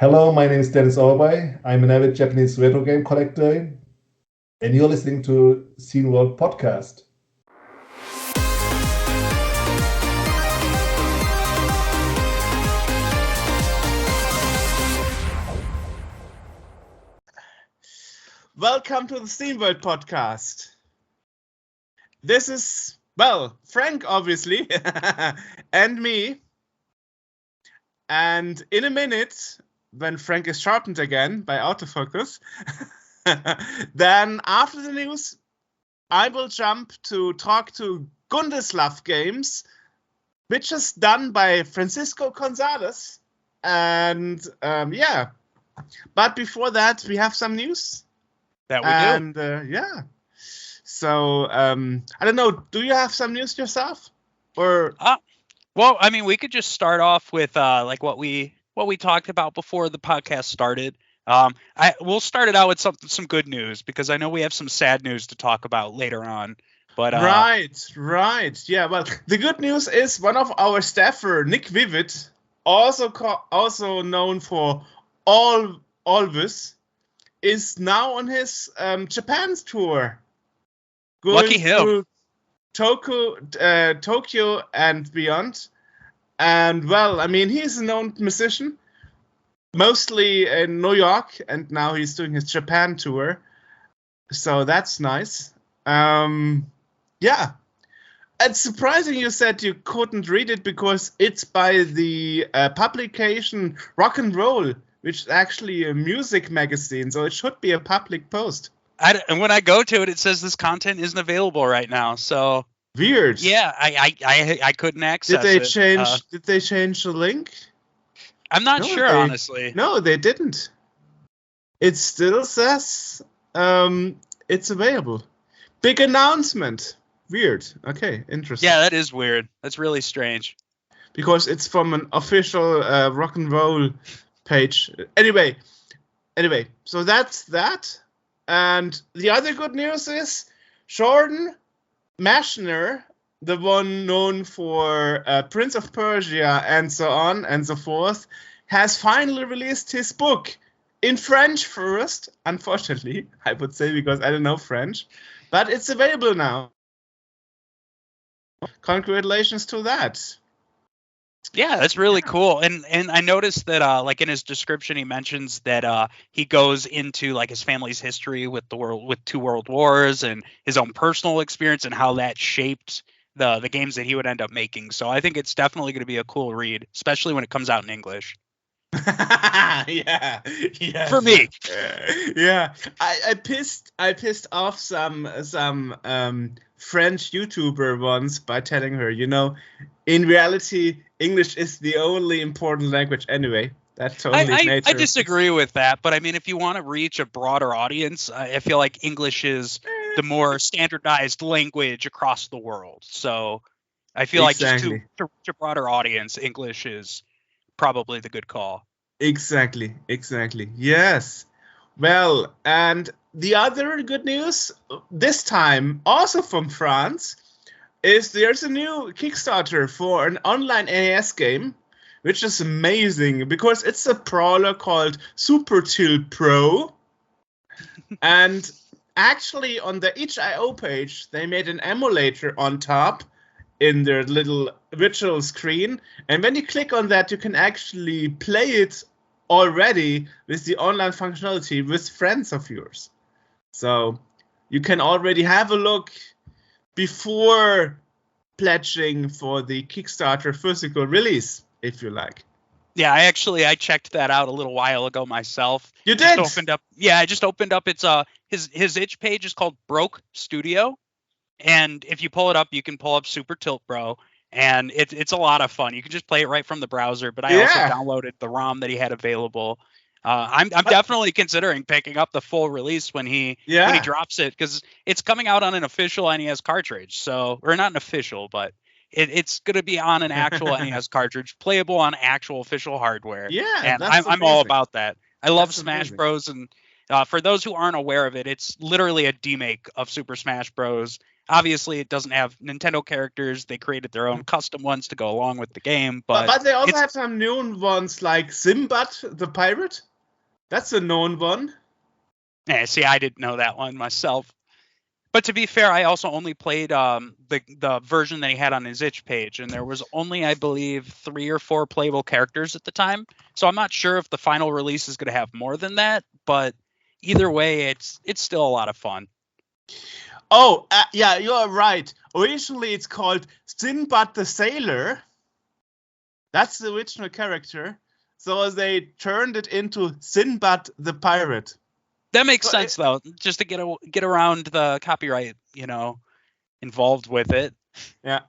Hello, my name is Dennis Orbay. I'm an avid Japanese retro game collector, and you're listening to Scene World Podcast. Welcome to the Scene World Podcast. This is, Frank, obviously, and me. And in a minute, when Frank is sharpened again by autofocus, then after the news, I will jump to talk to Grundislav Games, which is done by Francisco Gonzáles. And but before that, we have some news. That we do. So, I don't know, do you have some news yourself? Or well, I mean, we could just start off with like what we talked about before the podcast started. We'll start it out with some good news, because I know we have some sad news to talk about later on. But right. Yeah, well, the good news is one of our staffer, Nick Vivid, also known for Alvis, is now on his Japan tour. Lucky him. Tokyo and beyond. And well, I mean, he's a known musician, mostly in New York, and now he's doing his Japan tour. So that's nice. It's surprising you said you couldn't read it, because it's by the publication Rock and Roll, which is actually a music magazine, so it should be a public post. And when I go to it, it says this content isn't available right now. So weird. Yeah, I couldn't access it. Did they change the link? I'm not sure, honestly. No, they didn't. It still says it's available. Big announcement. Weird. Okay, interesting. Yeah, that is weird. That's really strange. Because it's from an official rock and roll page. Anyway, so that's that. And the other good news is Jordan Mechner, the one known for Prince of Persia and so on and so forth, has finally released his book in French first, unfortunately, I would say, because I don't know French, but it's available now. Congratulations to that. Yeah, that's really cool. And I noticed that like in his description, he mentions that he goes into like his family's history with two world wars and his own personal experience and how that shaped the games that he would end up making. So I think it's definitely going to be a cool read, especially when it comes out in English. Yeah. For me. Yeah. I pissed off some French YouTuber once by telling her, in reality, English is the only important language anyway. That's totally nature. I disagree with that, but I mean, if you want to reach a broader audience, I feel like English is the more standardized language across the world. So I feel like just to reach a broader audience, English is probably the good call. Exactly. Yes. Well, and the other good news, this time also from France, is there's a new Kickstarter for an online NES game, which is amazing because it's a brawler called Super Tilt Pro. And actually on the itch.io page, they made an emulator on top in their little virtual screen. And when you click on that, you can actually play it already with the online functionality with friends of yours. So you can already have a look before pledging for the Kickstarter physical release, if you like. Yeah, I checked that out a little while ago myself. You did? I just opened up. It's his itch page is called Broke Studio, and if you pull it up, you can pull up Super Tilt Pro, and it's a lot of fun. You can just play it right from the browser. But I also downloaded the ROM that he had available. I'm definitely considering picking up the full release when he drops it, because it's coming out on an official NES cartridge. So, or not an official, but it's going to be on an actual NES cartridge, playable on actual official hardware. Yeah, and I'm all about that. I love Smash Bros. And for those who aren't aware of it, it's literally a demake of Super Smash Bros. obviously it doesn't have Nintendo characters. They created their own custom ones to go along with the game, but they also have some known ones like Sinbad the pirate. That's a known one. Yeah, see, I didn't know that one myself. But to be fair, I also only played the version that he had on his itch page, and there was only, I believe, 3 or 4 playable characters at the time. So I'm not sure if the final release is going to have more than that, but either way, it's still a lot of fun. Oh, yeah, you are right. Originally, it's called Sinbad the Sailor. That's the original character. So they turned it into Sinbad the Pirate. That makes sense, though, just to get around the copyright, involved with it. Yeah.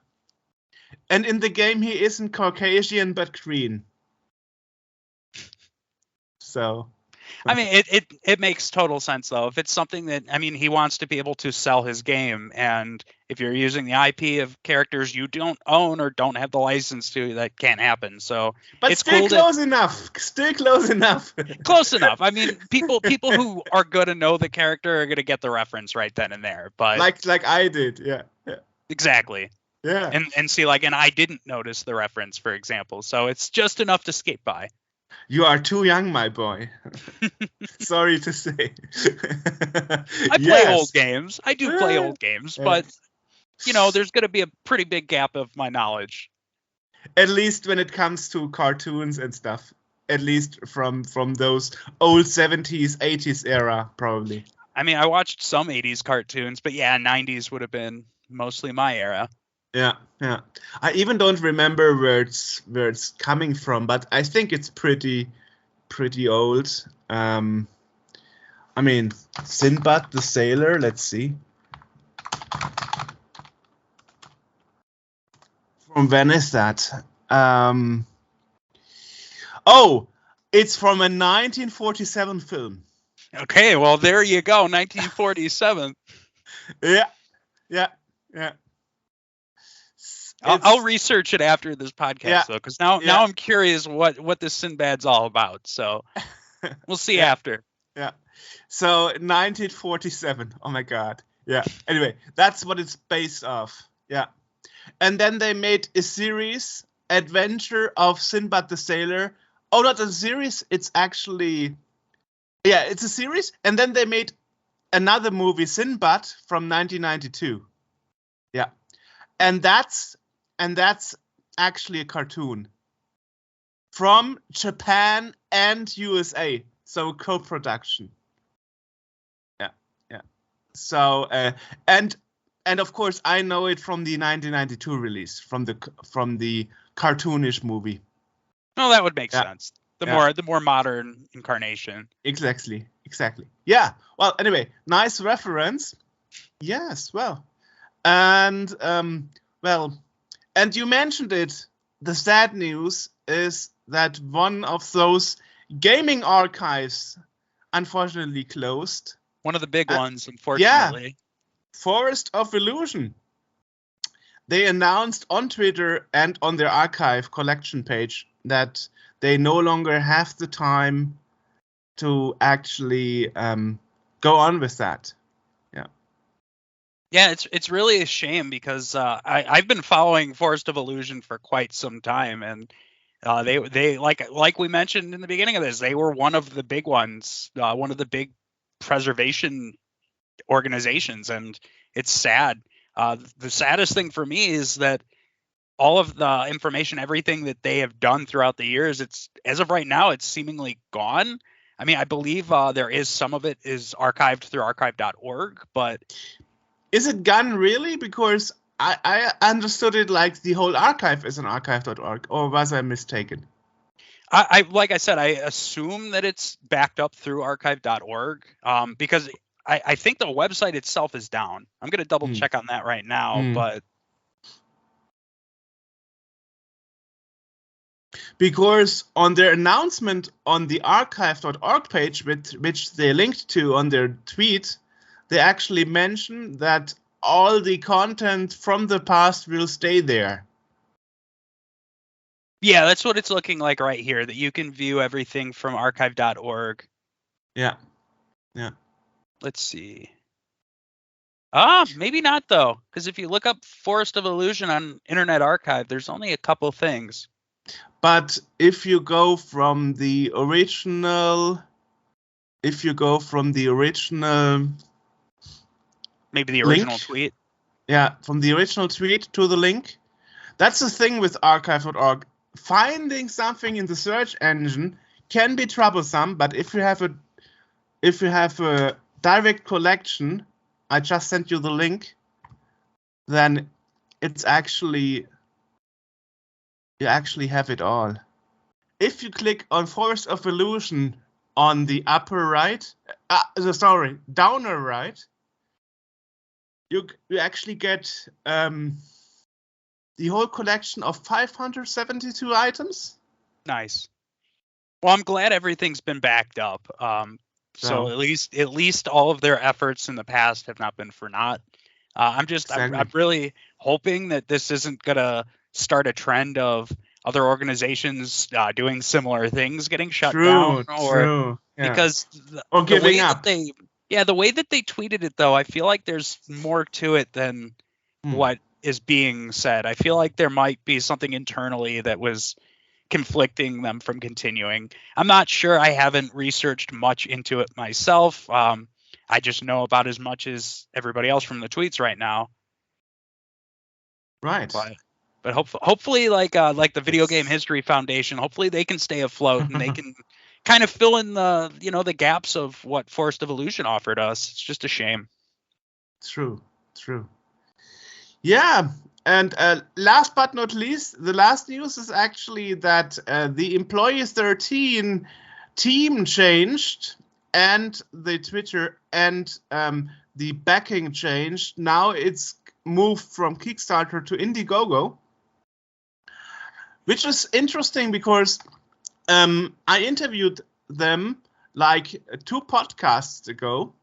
And in the game, he isn't Caucasian, but green. So... I mean, it makes total sense, though. If it's something that, he wants to be able to sell his game, and if you're using the IP of characters you don't own or don't have the license to, that can't happen. So, but it's still cool close enough. Still close enough. Close enough. People who are good and know the character are going to get the reference right then and there. But like I did, yeah. Exactly. Yeah. And see, and I didn't notice the reference, for example. So it's just enough to skate by. You are too young, my boy. Sorry to say. I play old games. I do play old games, but there's going to be a pretty big gap of my knowledge. At least when it comes to cartoons and stuff. At least from those old 70s, 80s era, probably. I watched some 80s cartoons, but yeah, 90s would have been mostly my era. Yeah. I even don't remember where it's coming from, but I think it's pretty old. Sinbad the Sailor. Let's see. From when is that? It's from a 1947 film. Okay, well there you go, 1947. Yeah. I'll research it after this podcast, though, because now I'm curious what this Sinbad's all about. So we'll see after. Yeah. So 1947. Oh my God. Yeah. Anyway, that's what it's based off. Yeah. And then they made a series, Adventure of Sinbad the Sailor. Oh, not a series. It's actually, it's a series. And then they made another movie, Sinbad, from 1992. Yeah. And that's actually a cartoon from Japan and USA, so co-production. Yeah. So and of course I know it from the 1992 release, from the cartoonish movie. Well, that would make sense. The more modern incarnation. Exactly. Yeah. Well, anyway, nice reference. Yes. Well, and And you mentioned it. The sad news is that one of those gaming archives unfortunately closed. One of the big ones, unfortunately. Yeah. Forest of Illusion. They announced on Twitter and on their archive collection page that they no longer have the time to actually go on with that. Yeah, it's really a shame because I've been following Forest of Illusion for quite some time, and they like we mentioned in the beginning of this, they were one of the big ones, one of the big preservation organizations, and it's sad. The saddest thing for me is that all of the information, everything that they have done throughout the years, it's as of right now, it's seemingly gone. I believe there is some of it is archived through archive.org, but is it gone really? Because I understood it like the whole archive is an archive.org, or was I mistaken? I like I said, I assume that it's backed up through archive.org because I think the website itself is down. I'm going to double check on that right now, but because on their announcement on the archive.org page, which they linked to on their tweet, they actually mentioned that all the content from the past will stay there. Yeah, that's what it's looking like right here, that you can view everything from archive.org. Yeah. Let's see. Maybe not though, because if you look up Forest of Illusion on Internet Archive, there's only a couple things. But if you go from the original, maybe the original tweet. Yeah, from the original tweet to the link. That's the thing with archive.org. Finding something in the search engine can be troublesome, but if you have a direct collection, I just sent you the link, then it's actually you actually have it all. If you click on Forest of Illusion on the upper right, downer right, you actually get the whole collection of 572 items. Nice. Well, I'm glad everything's been backed up. So at least all of their efforts in the past have not been for naught. I'm really hoping that this isn't gonna start a trend of other organizations doing similar things getting shut down, because or giving up. The way that they tweeted it, though, I feel like there's more to it than what is being said. I feel like there might be something internally that was conflicting them from continuing. I'm not sure. I haven't researched much into it myself. I just know about as much as everybody else from the tweets right now. Right. But hopefully, like the Video Game History Foundation, hopefully they can stay afloat and they can kind of fill in the gaps of what Forest of Illusion offered us. It's just a shame. True. Yeah, and last but not least, the last news is actually that the Employee 13 team changed, and the Twitter and the backing changed. Now it's moved from Kickstarter to Indiegogo, which is interesting because I interviewed them like 2 podcasts ago,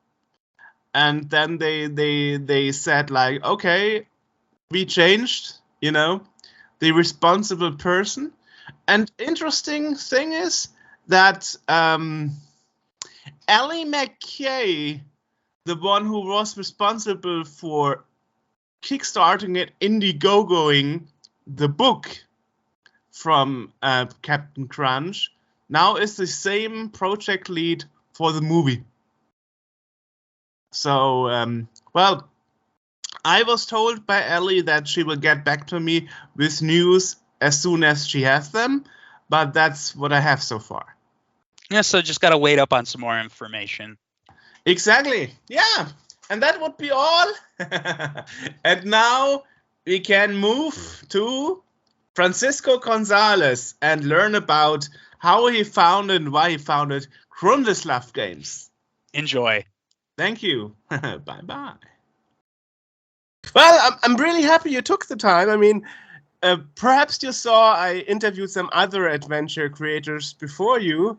and then they said like, okay, we changed, the responsible person. And interesting thing is that Ellie McKay, the one who was responsible for kickstarting it, Indiegogoing the book from Captain Crunch, now is the same project lead for the movie. So, I was told by Ellie that she will get back to me with news as soon as she has them, but that's what I have so far. Yeah, so just got to wait up on some more information. Exactly. Yeah. And that would be all. And now we can move to Francisco Gonzáles and learn about how he founded and why he founded Grundislav Games. Enjoy. Thank you. Bye-bye. Well, I'm really happy you took the time. I mean, perhaps you saw I interviewed some other adventure creators before you,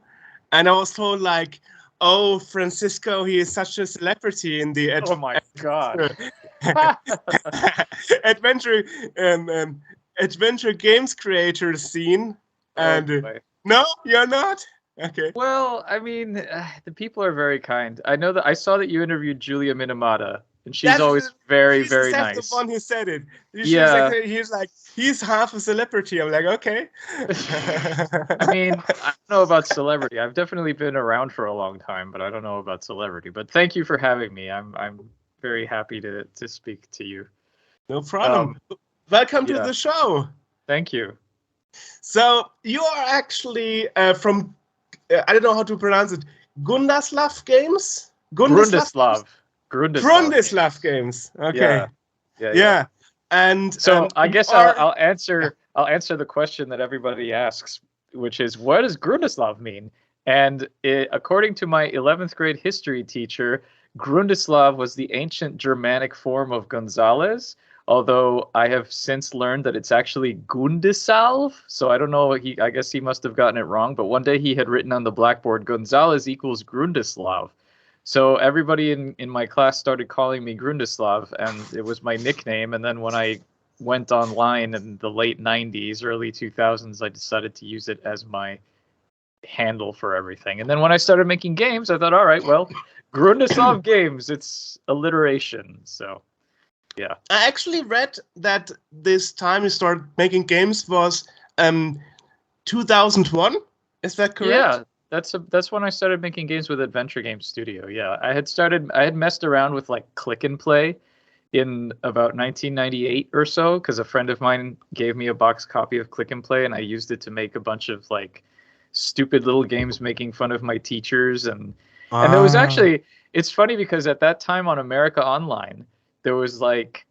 and I was told like, oh, Francisco, he is such a celebrity in the oh my god, adventure games creator scene. And no, you're not. Okay. Well, I mean, the people are very kind. I saw that you interviewed Julia Minamata, and she's always very, very nice. That's the one who said it. Yeah. He's half a celebrity. I'm like, okay. I mean, I don't know about celebrity. I've definitely been around for a long time, but I don't know about celebrity. But thank you for having me. I'm very happy to speak to you. No problem. Welcome to the show. Thank you. So you are actually from, I don't know how to pronounce it, González Games? Grundislav Games. Okay. Yeah. And so I guess I'll answer the question that everybody asks, which is, what does Grundislav mean? And according to my 11th grade history teacher, Grundislav was the ancient Germanic form of González, although I have since learned that it's actually Gundisalv. So I don't know, I guess he must have gotten it wrong, but one day he had written on the blackboard, González equals Grundislav. So everybody in my class started calling me Grundislav, and it was my nickname. And then when I went online in the late 90s, early 2000s, I decided to use it as my handle for everything. And then when I started making games, I thought, all right, well, Grundislav Games. It's alliteration. So, yeah. I actually read that this time you started making games was 2001. Is that correct? Yeah, that's when I started making games with Adventure Game Studio. Yeah, I had messed around with like Click and Play in about 1998 or so, because a friend of mine gave me a box copy of Click and Play, and I used it to make a bunch of like stupid little games making fun of my teachers, and there was actually, it's funny because at that time on America Online there was like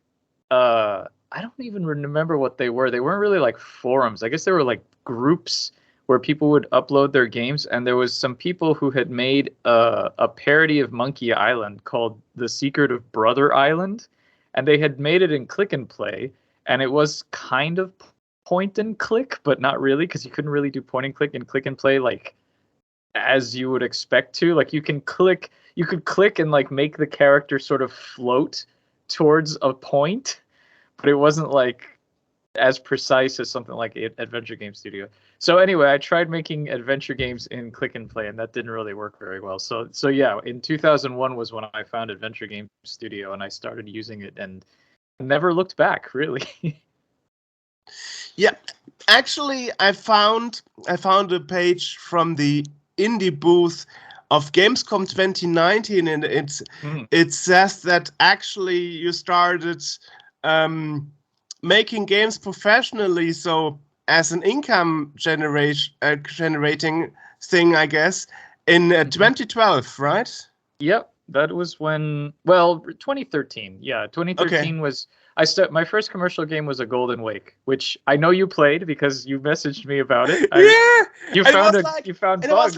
I don't even remember what they were. They weren't really like forums. I guess they were like groups where people would upload their games, and there was some people who had made a parody of Monkey Island called The Secret of Brother Island, and they had made it in Click and Play, and it was kind of point and click, but not really, because you couldn't really do point and click in Click and Play like as you would expect to. Like you could click and like make the character sort of float towards a point, but it wasn't like as precise as something like Adventure Game Studio. So anyway, I tried making adventure games in Click and Play, and that didn't really work very well. So yeah, in 2001 was when I found Adventure Game Studio, and I started using it and never looked back, really. Yeah, actually, I found a page from the indie booth of Gamescom 2019, and it says that actually you started making games professionally, so as an income generating thing, I guess, in 2012, right? Yep, that was when. Well, 2013. Yeah, 2013 was. My first commercial game was a Golden Wake, which I know you played because you messaged me about it. You found bugs.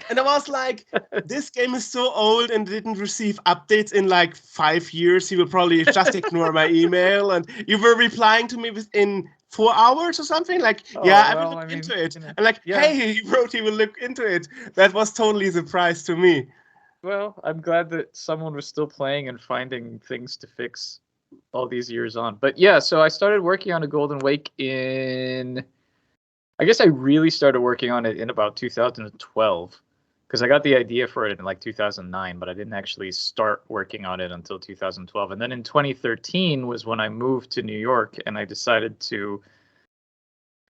And I was like, this game is so old and didn't receive updates in like 5 years. He will probably just ignore my email. And you were replying to me within 4 hours or something. Like, I will look into it. And like, hey, he wrote he will look into it. That was totally a surprise to me. Well, I'm glad that someone was still playing and finding things to fix all these years on. But yeah, so I started working on a Golden Wake I guess I really started working on it in about 2012, because I got the idea for it in like 2009, but I didn't actually start working on it until 2012. And then in 2013 was when I moved to New York, and I decided to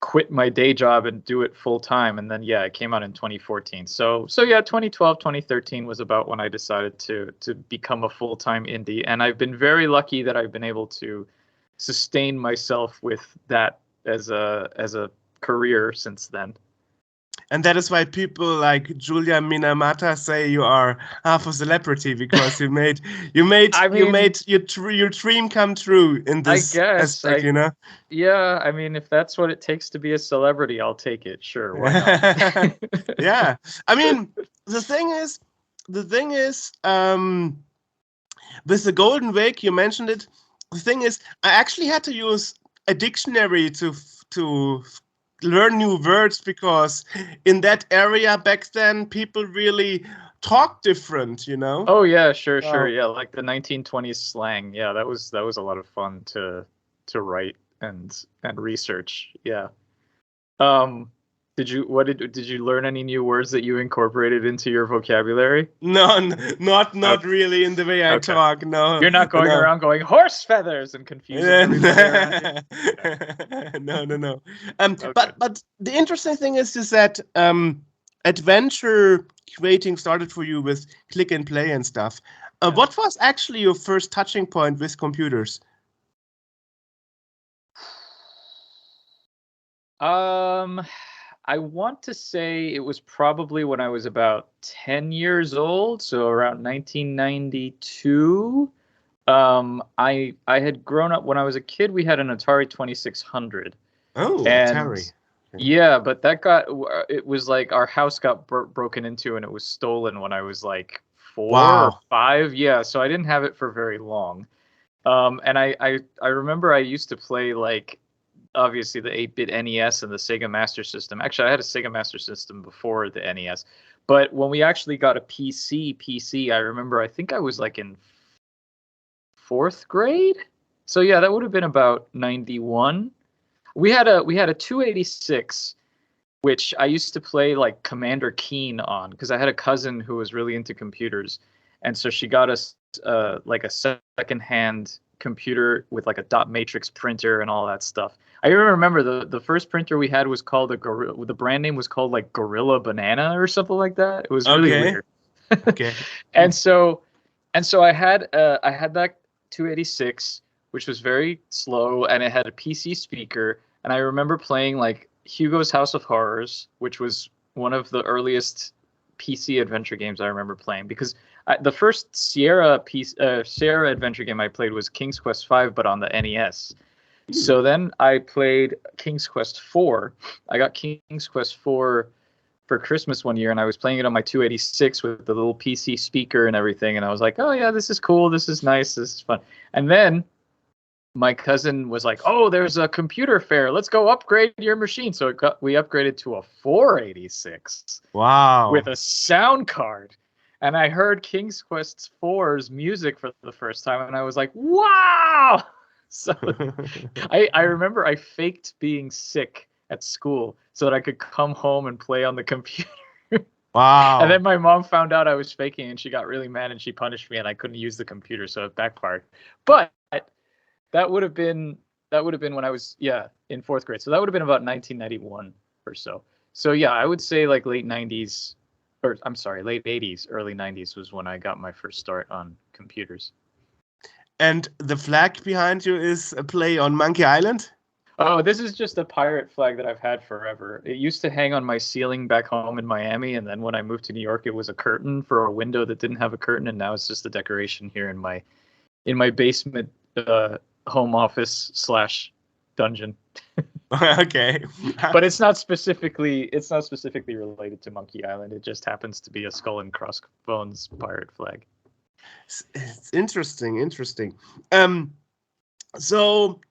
quit my day job and do it full time. And then, it came out in 2014. So yeah, 2012, 2013 was about when I decided to become a full-time indie. And I've been very lucky that I've been able to sustain myself with that as a career since then. And that is why people like Julia Minamata say you are half a celebrity, because you made your dream come true in this aspect, you know? Yeah, I mean, if that's what it takes to be a celebrity, I'll take it. Sure, why not? Yeah, I mean, the thing is, with the Golden Wake, you mentioned it. The thing is, I actually had to use a dictionary to learn new words, because in that area back then people really talk different, you know. Oh yeah, sure. Yeah, like the 1920s slang. Yeah, that was a lot of fun to write and research. Yeah. Did you learn any new words that you incorporated into your vocabulary? No, not really in the way I talk. No, you're not going around going horse feathers and confusing everybody around you. No. But the interesting thing is that adventure creating started for you with Click and Play and stuff. What was actually your first touching point with computers? I want to say it was probably when I was about 10 years old, so around 1992. I had grown up when I was a kid. We had an Atari 2600. Oh, Atari. Yeah, but it was like our house got broken into, and it was stolen when I was like 4 or 5. Yeah, so I didn't have it for very long. And I remember I used to play like, obviously the 8-bit NES and the Sega Master System. Actually, I had a Sega Master System before the NES. But when we actually got a PC, I remember I think I was like in 4th grade. So yeah, that would have been about 91. We had a 286, which I used to play like Commander Keen on, because I had a cousin who was really into computers. and so she got us like a secondhand computer with like a dot matrix printer and all that stuff. I even remember the first printer we had was called the brand name was called like Gorilla Banana or something like that. It was really weird. Okay. And so I had that 286, which was very slow, and it had a PC speaker. And I remember playing like Hugo's House of Horrors, which was one of the earliest PC adventure games I remember playing, because the first Sierra adventure game I played was King's Quest V, but on the NES. So then I played King's Quest IV. I got King's Quest IV for Christmas one year, and I was playing it on my 286 with the little PC speaker and everything. And I was like, oh yeah, this is cool. This is nice. This is fun. And then my cousin was like, oh, there's a computer fair. Let's go upgrade your machine. So we upgraded to a 486. Wow. With a sound card. And I heard King's Quest IV's music for the first time, and I was like, wow! So I remember I faked being sick at school so that I could come home and play on the computer. Wow. And then my mom found out I was faking, and she got really mad, and she punished me, and I couldn't use the computer, so it backfired. But that would have been when I was in fourth grade. So that would have been about 1991 or so. So yeah, I would say like late 90s. Or I'm sorry, late 80s, early 90s was when I got my first start on computers. And the flag behind you is a play on Monkey Island? Oh, this is just a pirate flag that I've had forever. It used to hang on my ceiling back home in Miami, and then when I moved to New York, it was a curtain for a window that didn't have a curtain, and now it's just a decoration here in my basement home office / dungeon. Okay. But it's not specifically related to Monkey Island. It just happens to be a skull and crossbones pirate flag. It's interesting. So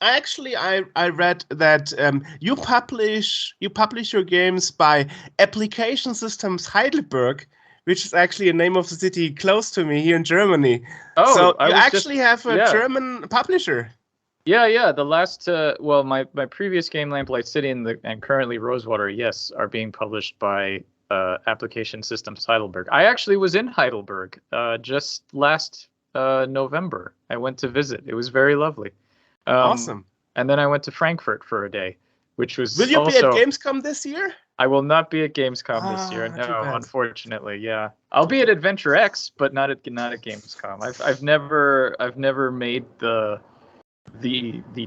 I read that you publish your games by Application Systems Heidelberg, which is actually a name of the city close to me here in Germany. Oh, so you actually have a German publisher. Yeah. The last, my previous game, Lamplight City, and currently Rosewater, yes, are being published by Application Systems Heidelberg. I actually was in Heidelberg just last November. I went to visit. It was very lovely. Awesome. And then I went to Frankfurt for a day, which was Will you be at Gamescom this year? I will not be at Gamescom this year. No, unfortunately. Yeah, I'll be at Adventure X, but not at Gamescom. I've never made the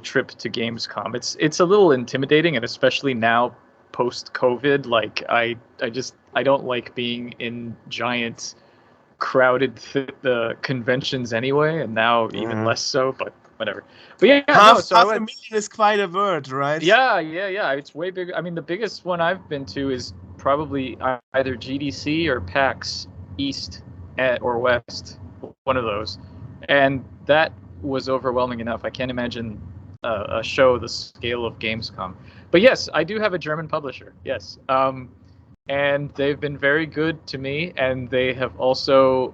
trip to Gamescom. It's a little intimidating, and especially now post COVID, like I don't like being in giant crowded conventions anyway, and now even less so, but whatever. But yeah, half a million is quite a word, right? Yeah, it's way bigger. I mean, the biggest one I've been to is probably either GDC or PAX East or West, one of those, and that was overwhelming enough. I can't imagine a show the scale of Gamescom. But yes, I do have a German publisher. Yes, and they've been very good to me, and they have also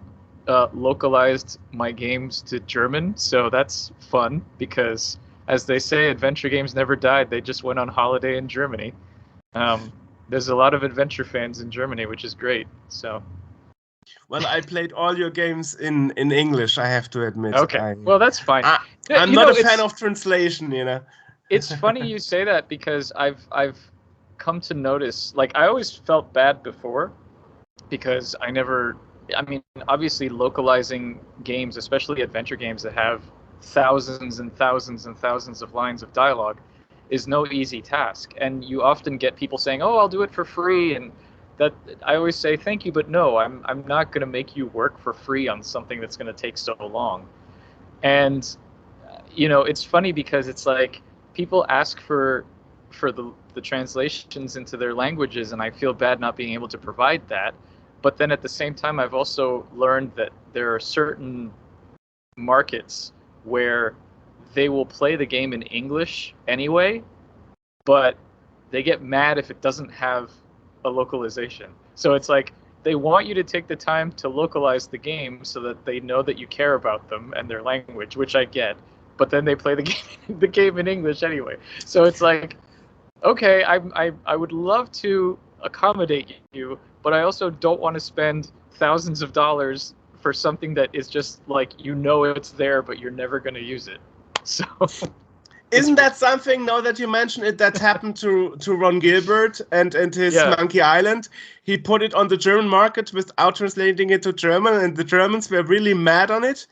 localized my games to German, so that's fun because, as they say, adventure games never died. They just went on holiday in Germany. There's a lot of adventure fans in Germany, which is great. So. Well, I played all your games in English, I have to admit. Okay, well, that's fine. I'm not a fan of translation, It's funny you say that because I've come to notice, like, I always felt bad before because obviously localizing games, especially adventure games that have thousands and thousands and thousands of lines of dialogue, is no easy task. And you often get people saying, oh, I'll do it for free, and that I always say thank you, but no, I'm not going to make you work for free on something that's going to take so long. And it's funny because it's like people ask for the translations into their languages, and I feel bad not being able to provide that. But then at the same time, I've also learned that there are certain markets where they will play the game in English anyway, but they get mad if it doesn't have a localization. So it's like they want you to take the time to localize the game so that they know that you care about them and their language, which I get. But then they play the game in English anyway. So it's like, okay, I would love to accommodate you, but I also don't want to spend thousands of dollars for something that is just like, it's there, but you're never going to use it. So isn't that something, now that you mention it, that happened to Ron Gilbert and his Monkey Island? He put it on the German market without translating it to German, and the Germans were really mad on it.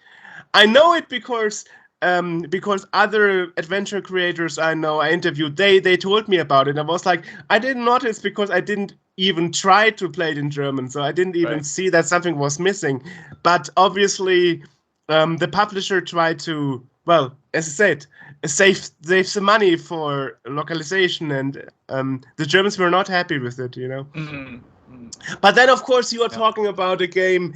I know it because other adventure creators I interviewed, they told me about it. I was like, I didn't notice because I didn't even try to play it in German, so I didn't even see that something was missing. But obviously, the publisher tried to, well, as I said, save the money for localization, and the Germans were not happy with it, But then, of course, you are talking about a game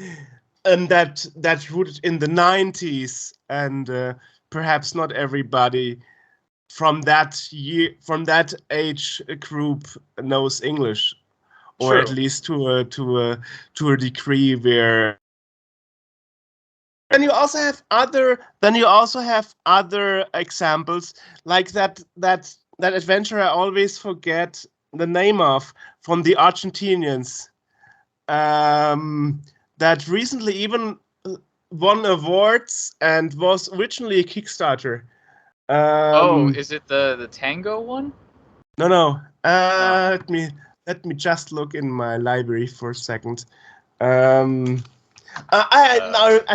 that's rooted in the 90s, and perhaps not everybody from that age group knows English, or at least to a degree where. Then you also have other examples, like that adventure I always forget the name of, from the Argentinians, that recently even won awards and was originally a Kickstarter. Is it the Tango one? No. Let me just look in my library for a second. I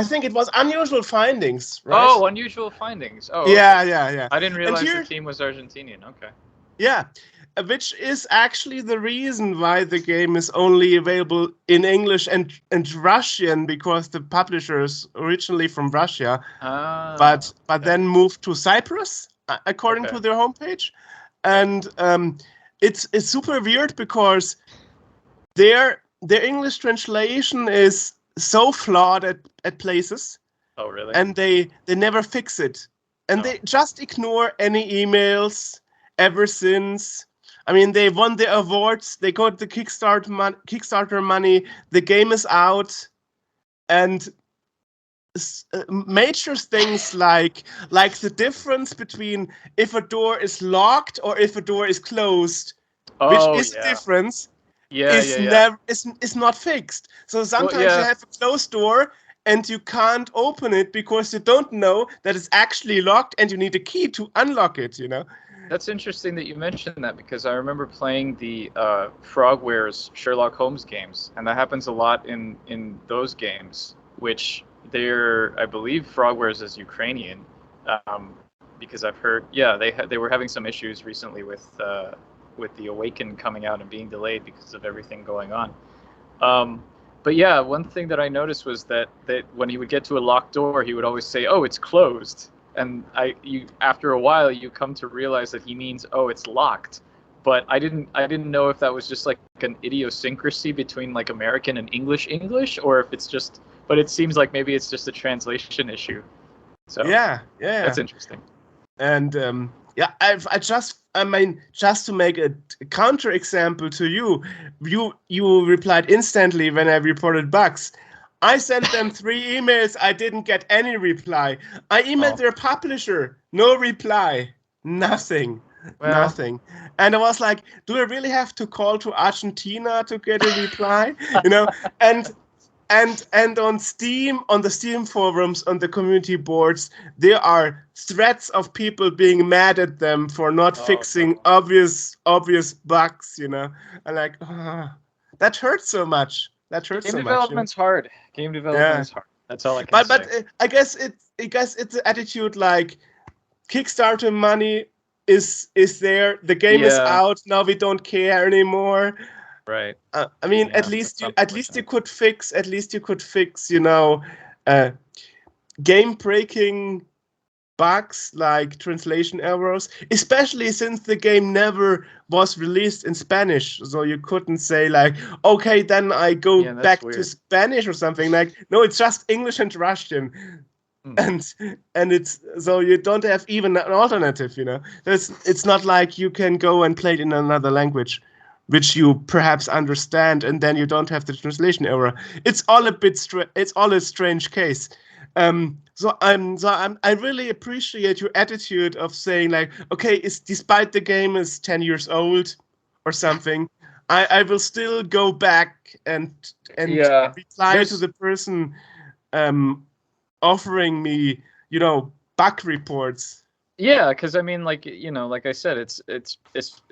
think it was Unusual Findings, right? Oh, Unusual Findings. Oh, okay. Yeah. I didn't realize the team was Argentinian. Okay. Yeah, which is actually the reason why the game is only available in English and Russian, because the publisher is originally from Russia, but then moved to Cyprus, according to their homepage, and it's super weird because their English translation is so flawed at places. Oh, really? And they never fix it, and they just ignore any emails ever since. I mean, they won the awards, they got the Kickstarter money, the game is out, and major things like the difference between if a door is locked or if a door is closed, which is the difference, is not fixed. So sometimes you have a closed door and you can't open it because you don't know that it's actually locked and you need a key to unlock it, That's interesting that you mentioned that, because I remember playing the Frogwares Sherlock Holmes games, and that happens a lot in those games, which I believe Frogwares is Ukrainian, because I've heard, they were having some issues recently with the Awaken coming out and being delayed because of everything going on. But yeah, one thing that I noticed was that when he would get to a locked door, he would always say, "Oh, it's closed." And after a while, you come to realize that he means, "Oh, it's locked." But I didn't know if that was just like an idiosyncrasy between like American and English, or if it's just. But it seems like maybe it's just a translation issue. So yeah, that's interesting. And just to make a counter example to you replied instantly when I reported bugs. I sent them 3 emails. I didn't get any reply. I emailed their publisher. No reply. Nothing. Nothing. And I was like, do I really have to call to Argentina to get a reply? And on Steam, on the Steam forums, on the community boards, there are threads of people being mad at them for not fixing obvious bugs, And like, that hurts so much. Game development's hard. Game development is hard. That's all I can say. But I guess it's the attitude like Kickstarter money is there. The game is out. Now we don't care anymore. Right. I mean, at least you could fix game breaking bugs like translation errors, especially since the game never was released in Spanish, so you couldn't say like, okay, then I go back to Spanish or something. Like, no, it's just English and Russian. And it's so you don't have even an alternative, it's not like you can go and play it in another language which you perhaps understand, and then you don't have the translation error. It's all a strange case. I really appreciate your attitude of saying like, okay, despite the game is 10 years old or something, I will still go back and reply to the person offering me, bug reports. Yeah, because I mean, like like I said, it's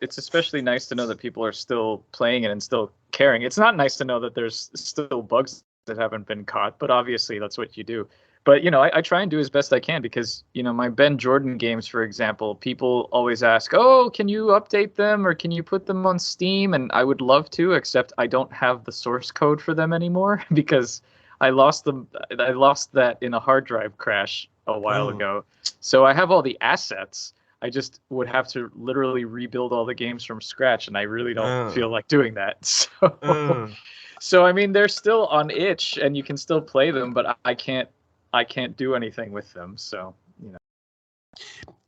especially nice to know that people are still playing it and still caring. It's not nice to know that there's still bugs that haven't been caught, but obviously that's what you do. But I try and do as best I can because my Ben Jordan games, for example, people always ask, "Oh, can you update them or can you put them on Steam?" And I would love to, except I don't have the source code for them anymore because I lost them. I lost that in a hard drive crash a while ago. So I have all the assets. I just would have to literally rebuild all the games from scratch, and I really don't feel like doing that. So I mean, they're still on itch, and you can still play them, but I can't do anything with them. So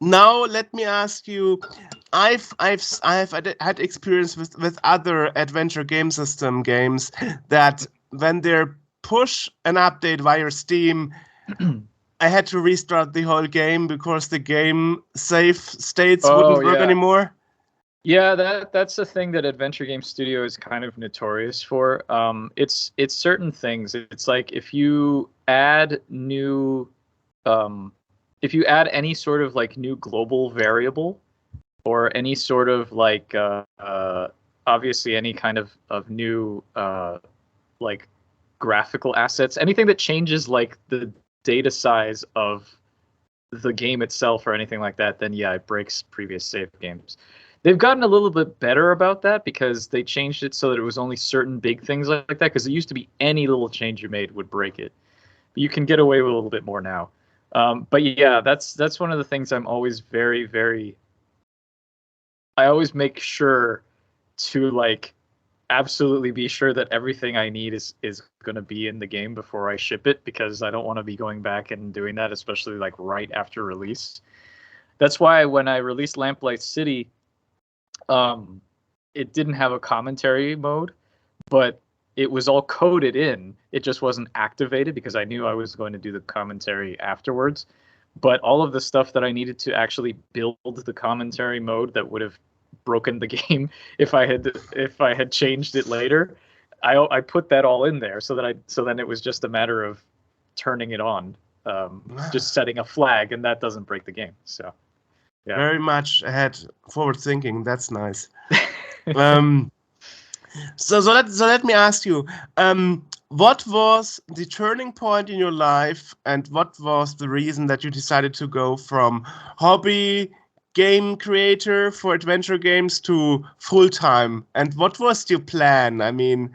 Now let me ask you, I've had experience with other adventure game system games that when they push an update via Steam, I had to restart the whole game because the game save states wouldn't work anymore. Yeah, that's the thing that Adventure Game Studio is kind of notorious for. It's certain things. It's like if you add any sort of like new global variable or any sort of like obviously any kind of new like graphical assets, anything that changes like the data size of the game itself or anything like that, then yeah, it breaks previous save games. They've gotten a little bit better about that because they changed it so that it was only certain big things like that, because it used to be any little change you made would break it. But you can get away with a little bit more now. But yeah, that's one of the things I'm always very, very... I always make sure to like absolutely be sure that everything I need is going to be in the game before I ship it, because I don't want to be going back and doing that, especially like right after release. That's why when I released Lamplight City, it didn't have a commentary mode, but it was all coded in. It just wasn't activated because I knew I was going to do the commentary afterwards. But all of the stuff that I needed to actually build the commentary mode that would have broken the game if I had changed it later, I put that all in there so then it was just a matter of turning it on, just setting a flag, and that doesn't break the game. So yeah, very much ahead, forward thinking. That's nice. So let me ask you, what was the turning point in your life, and what was the reason that you decided to go from hobby game creator for adventure games to full-time? And what was your plan? I mean,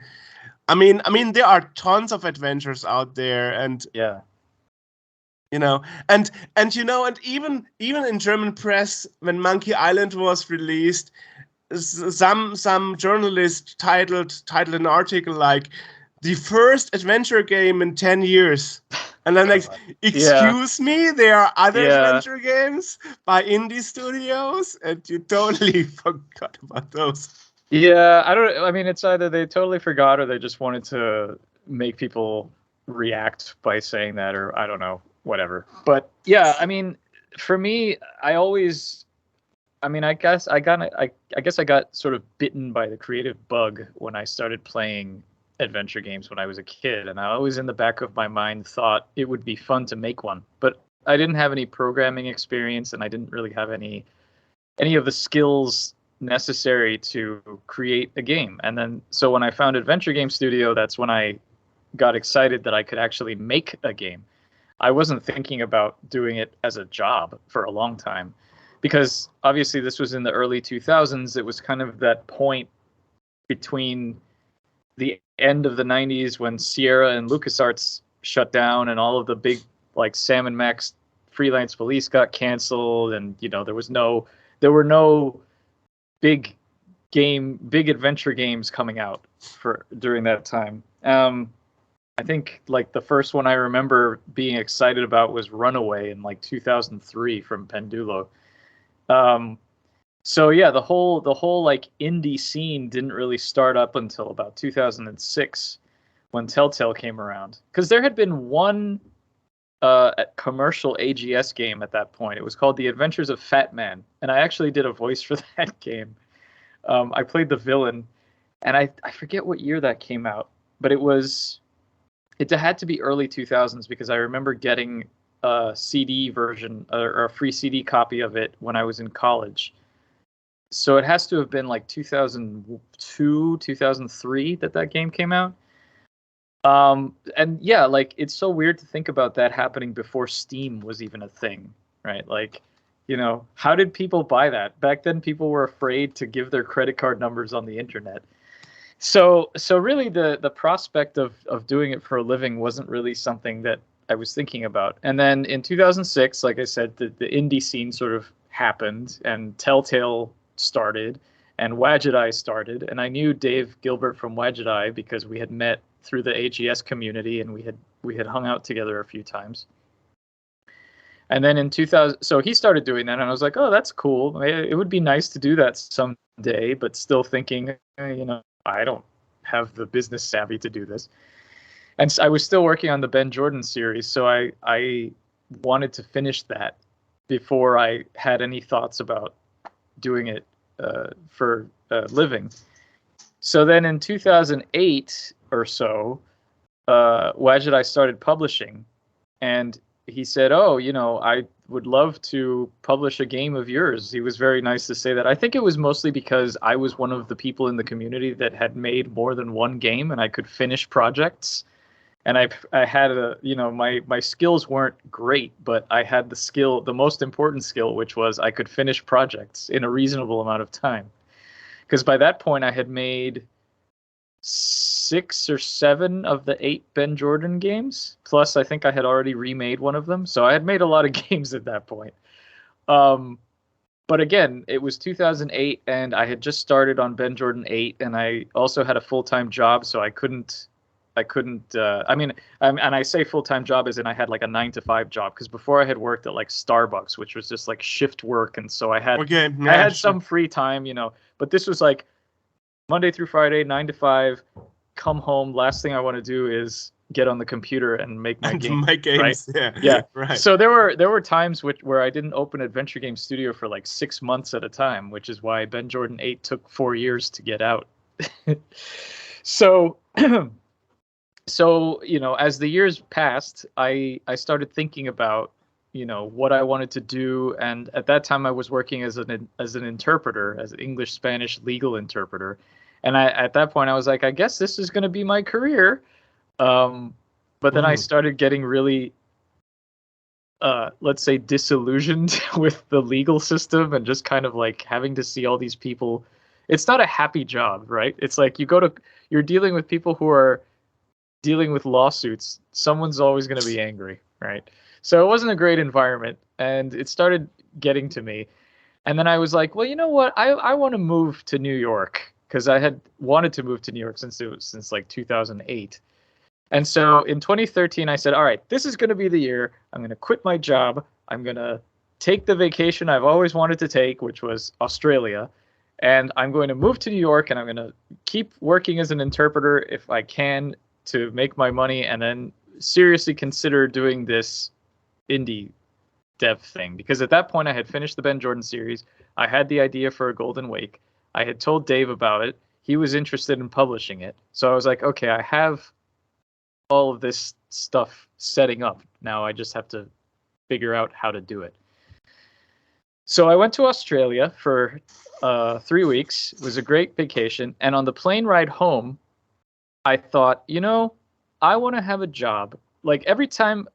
there are tons of adventures out there, and yeah, and even in German press, when Monkey Island was released, some journalist titled an article like the first adventure game in 10 years. And I'm like, excuse me, there are other adventure games by indie studios, and you totally forgot about those. Yeah, I mean, it's either they totally forgot or they just wanted to make people react by saying that, or I don't know, whatever. But yeah, I mean, for me, I guess I got sort of bitten by the creative bug when I started playing adventure games when I was a kid, and I always in the back of my mind thought it would be fun to make one, but I didn't have any programming experience, and I didn't really have any of the skills necessary to create a game. And then so when I found Adventure Game Studio, that's when I got excited that I could actually make a game. I wasn't thinking about doing it as a job for a long time, because obviously this was in the early 2000s. It was kind of that point between the end of the 90s when Sierra and LucasArts shut down and all of the big like Sam & Max Freelance Police got canceled, and there were no big adventure games coming out during that time. I think like the first one I remember being excited about was Runaway in like 2003 from Pendulo. So yeah, the whole like indie scene didn't really start up until about 2006 when Telltale came around, because there had been one commercial AGS game at that point. It was called The Adventures of Fat Man, and I actually did a voice for that game. I played the villain, And I forget what year that came out, but it had to be early 2000s because I remember getting a CD version or a free CD copy of it when I was in college. So it has to have been like 2002, 2003 that game came out. And yeah, like it's so weird to think about that happening before Steam was even a thing, right? Like, you know, how did people buy that? Back then people were afraid to give their credit card numbers on the internet. So really the prospect of doing it for a living wasn't really something that I was thinking about. And then in 2006, like I said, the indie scene sort of happened and Telltale started and Wadget Eye started. And I knew Dave Gilbert from Wadget Eye because we had met through the AGS community and we had hung out together a few times. And then in 2000, so he started doing that and I was like, oh, that's cool. It would be nice to do that someday, but still thinking, you know, I don't have the business savvy to do this. And so I was still working on the Ben Jordan series, so I wanted to finish that before I had any thoughts about doing it for a living. So then in 2008 or so, Wadget I started publishing, and he said, oh, you know, I would love to publish a game of yours. He was very nice to say that. I think it was mostly because I was one of the people in the community that had made more than one game and I could finish projects. And I had you know, my skills weren't great, but I had the skill, the most important skill, which was I could finish projects in a reasonable amount of time. Because by that point I had made 6 or 7 of the 8 Ben Jordan games. Plus, I think I had already remade one of them. So I had made a lot of games at that point. But again, it was 2008 and I had just started on Ben Jordan 8 and I also had a full-time job. So I couldn't, I mean, and I say full-time job as in I had like a 9-to-5 job because before I had worked at like Starbucks, which was just like shift work. And so I had some free time, you know, but this was like Monday through Friday, 9 to 5, come home. Last thing I want to do is get on the computer and make my games. Right? Yeah. Right. So there were times where I didn't open Adventure Game Studio for like 6 months at a time, which is why Ben Jordan 8 took 4 years to get out. So, you know, as the years passed, I started thinking about, you know, what I wanted to do. And at that time I was working as an interpreter, as an English-Spanish legal interpreter. And at that point I was like, I guess this is going to be my career. But then I started getting really, let's say, disillusioned with the legal system and just kind of like having to see all these people. It's not a happy job, right? It's like you're dealing with people who are dealing with lawsuits. Someone's always going to be angry, right? So it wasn't a great environment, and it started getting to me. And then I was like, well, you know what? I want to move to New York because I had wanted to move to New York since like 2008. And so in 2013, I said, all right, this is going to be the year. I'm going to quit my job. I'm going to take the vacation I've always wanted to take, which was Australia. And I'm going to move to New York, and I'm going to keep working as an interpreter if I can to make my money, and then seriously consider doing this indie dev thing. Because at that point I had finished the Ben Jordan series. I had the idea for a Golden Wake. I had told Dave about it. He was interested in publishing it. So I was like, okay, I have all of this stuff setting up. Now I just have to figure out how to do it. So I went to Australia for 3 weeks. It was a great vacation. And on the plane ride home, I thought, you know, I want to have a job. Like every time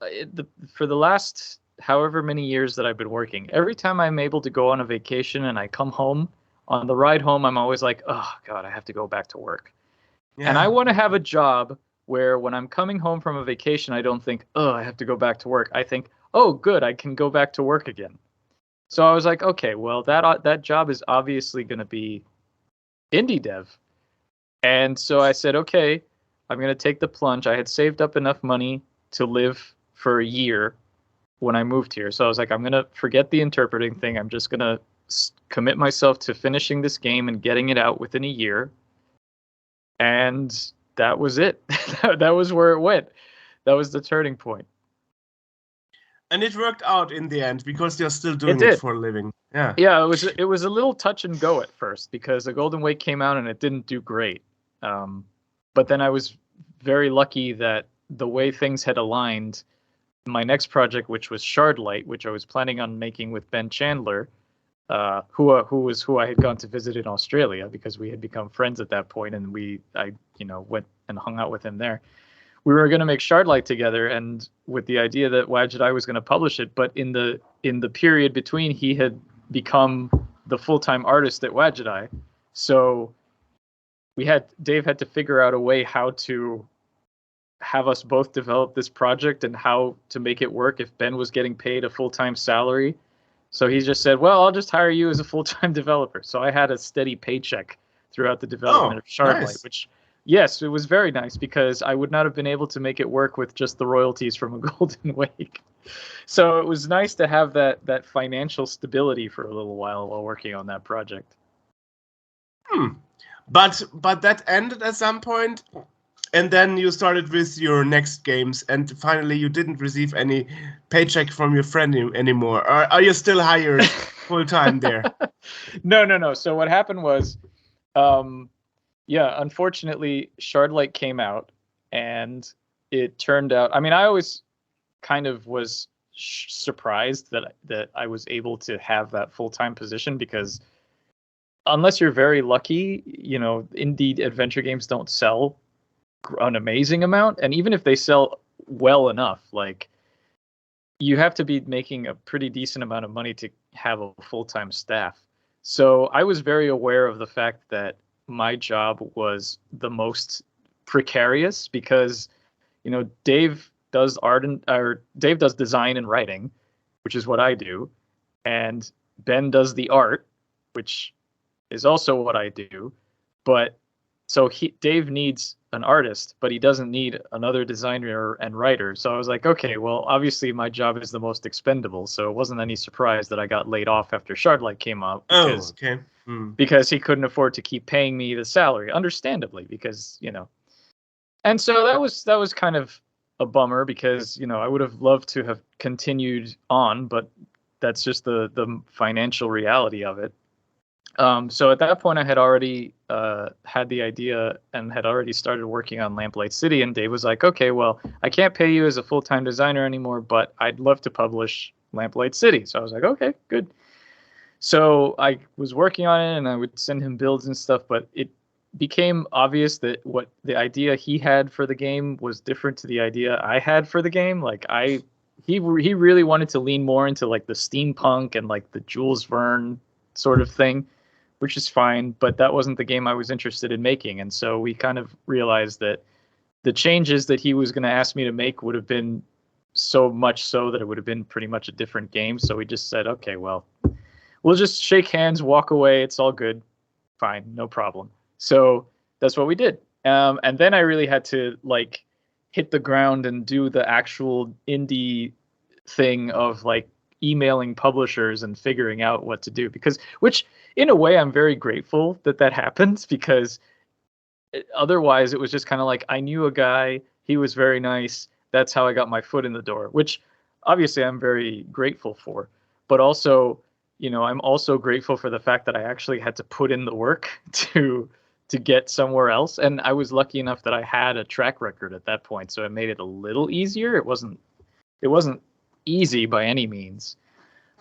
for the last however many years that I've been working, every time I'm able to go on a vacation and I come home, on the ride home, I'm always like, oh God, I have to go back to work. Yeah. And I want to have a job where when I'm coming home from a vacation, I don't think, oh, I have to go back to work. I think, oh, good, I can go back to work again. So I was like, okay, well, that job is obviously going to be indie dev. And so I said, okay, I'm going to take the plunge. I had saved up enough money to live for a year when I moved here. So I was like, I'm going to forget the interpreting thing. I'm just going to commit myself to finishing this game and getting it out within a year. And that was it. That was where it went. That was the turning point. And it worked out in the end because you're still doing it for a living. Yeah. Yeah, it was a little touch and go at first because the Golden Wake came out and it didn't do great. But then I was very lucky that the way things had aligned, my next project, which was Shardlight, which I was planning on making with Ben Chandler, who I had gone to visit in Australia because we had become friends at that point, and I went and hung out with him there. We were going to make Shardlight together, and with the idea that Wadjet was going to publish it, but in the period between, he had become the full-time artist at Wadjet. So Dave had to figure out a way how to have us both develop this project and how to make it work if Ben was getting paid a full-time salary. So he just said, well, I'll just hire you as a full-time developer. So I had a steady paycheck throughout the development of Shardlight, nice. Which, yes, it was very nice because I would not have been able to make it work with just the royalties from a Golden Wake. So it was nice to have that financial stability for a little while working on that project. But that ended at some point, and then you started with your next games, and finally you didn't receive any paycheck from your friend anymore. Are you still hired full time there? No. So what happened was, unfortunately, Shardlight came out, and it turned out. I mean, I always kind of was surprised that I was able to have that full-time position because unless you're very lucky, indie adventure games don't sell an amazing amount, and even if they sell well enough, like you have to be making a pretty decent amount of money to have a full-time staff. So I was very aware of the fact that my job was the most precarious because Dave does Dave does design and writing, which is what I do, and Ben does the art, which is also what I do. But so Dave needs an artist, but he doesn't need another designer and writer. So I was like, okay, well, obviously my job is the most expendable. So it wasn't any surprise that I got laid off after Shardlight came out. Because he couldn't afford to keep paying me the salary, understandably, because, And so that was kind of a bummer because, I would have loved to have continued on, but that's just the financial reality of it. So at that point, I had already had the idea and had already started working on Lamplight City. And Dave was like, okay, well, I can't pay you as a full-time designer anymore, but I'd love to publish Lamplight City. So I was like, okay, good. So I was working on it and I would send him builds and stuff, but it became obvious that what the idea he had for the game was different to the idea I had for the game. Like he really wanted to lean more into like the steampunk and like the Jules Verne sort of thing, which is fine, but that wasn't the game I was interested in making. And so we kind of realized that the changes that he was going to ask me to make would have been so much so that it would have been pretty much a different game. So we just said, okay, well, we'll just shake hands, walk away. It's all good. Fine, no problem. So that's what we did. And then I really had to like hit the ground and do the actual indie thing of like emailing publishers and figuring out what to do, which in a way I'm very grateful that happened, because otherwise it was just kind of like I knew a guy, he was very nice, that's how I got my foot in the door, which obviously I'm very grateful for. But also, I'm also grateful for the fact that I actually had to put in the work to get somewhere else, and I was lucky enough that I had a track record at that point, so it made it a little easier. It wasn't easy by any means,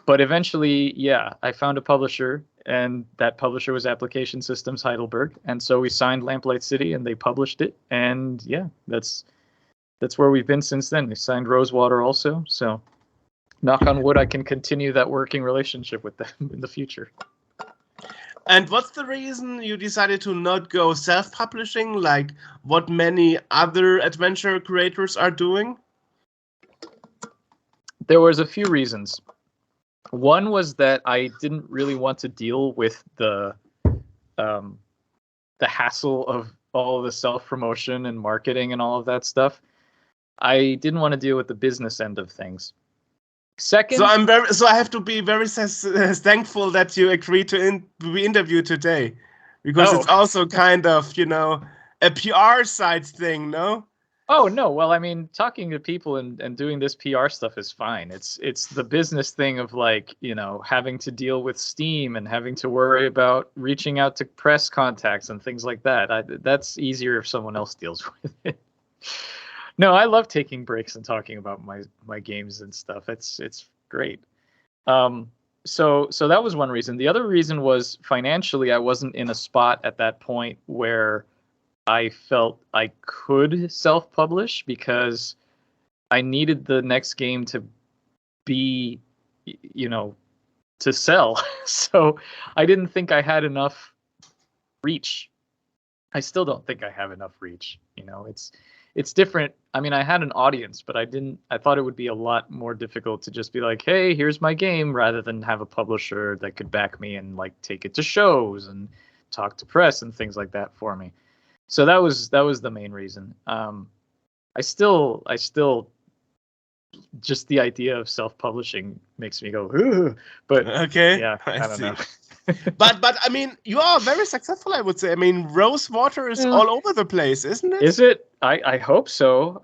but eventually, I found a publisher, and that publisher was Application Systems Heidelberg, and so we signed Lamplight City, and they published it, and that's where we've been since then. They signed Rosewater also, so knock on wood, I can continue that working relationship with them in the future. And what's the reason you decided to not go self-publishing like what many other adventure creators are doing? There was a few reasons. One was that I didn't really want to deal with the hassle of all the self-promotion and marketing and all of that stuff. I didn't want to deal with the business end of things. Second, so I have to be very thankful that you agreed to be interviewed today, because it's also kind of a PR side thing, no? Oh no, well, I mean, talking to people and doing this PR stuff is fine. It's the business thing of like, having to deal with Steam and having to worry about reaching out to press contacts and things like that. That's easier if someone else deals with it. No, I love taking breaks and talking about my games and stuff. It's great. So that was one reason. The other reason was financially, I wasn't in a spot at that point where I felt I could self-publish because I needed the next game to be, to sell. So I didn't think I had enough reach. I still don't think I have enough reach. It's different. I mean, I had an audience, but I thought it would be a lot more difficult to just be like, hey, here's my game, rather than have a publisher that could back me and like take it to shows and talk to press and things like that for me. So that was the main reason. I still just the idea of self-publishing makes me go, ooh, but okay, yeah, I don't know. but I mean, you are very successful, I would say. I mean, Rosewater is all over the place, isn't it? Is it? I hope so.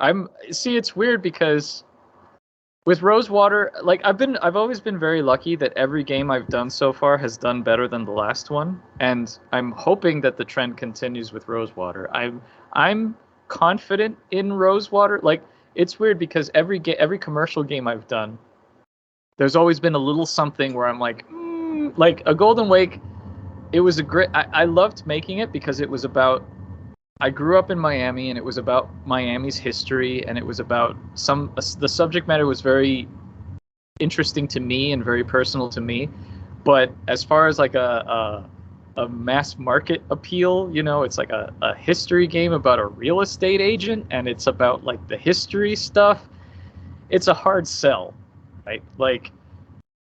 It's weird because with Rosewater, like I've always been very lucky that every game I've done so far has done better than the last one, and I'm hoping that the trend continues with Rosewater. I'm confident in Rosewater. Like, it's weird because every commercial game I've done, there's always been a little something where I'm like a Golden Wake. It was a great. I loved making it because it was about. I grew up in Miami, and it was about Miami's history, and it was about the subject matter was very interesting to me and very personal to me. But as far as like a mass market appeal, it's like a history game about a real estate agent, and it's about like the history stuff. It's a hard sell, right? Like,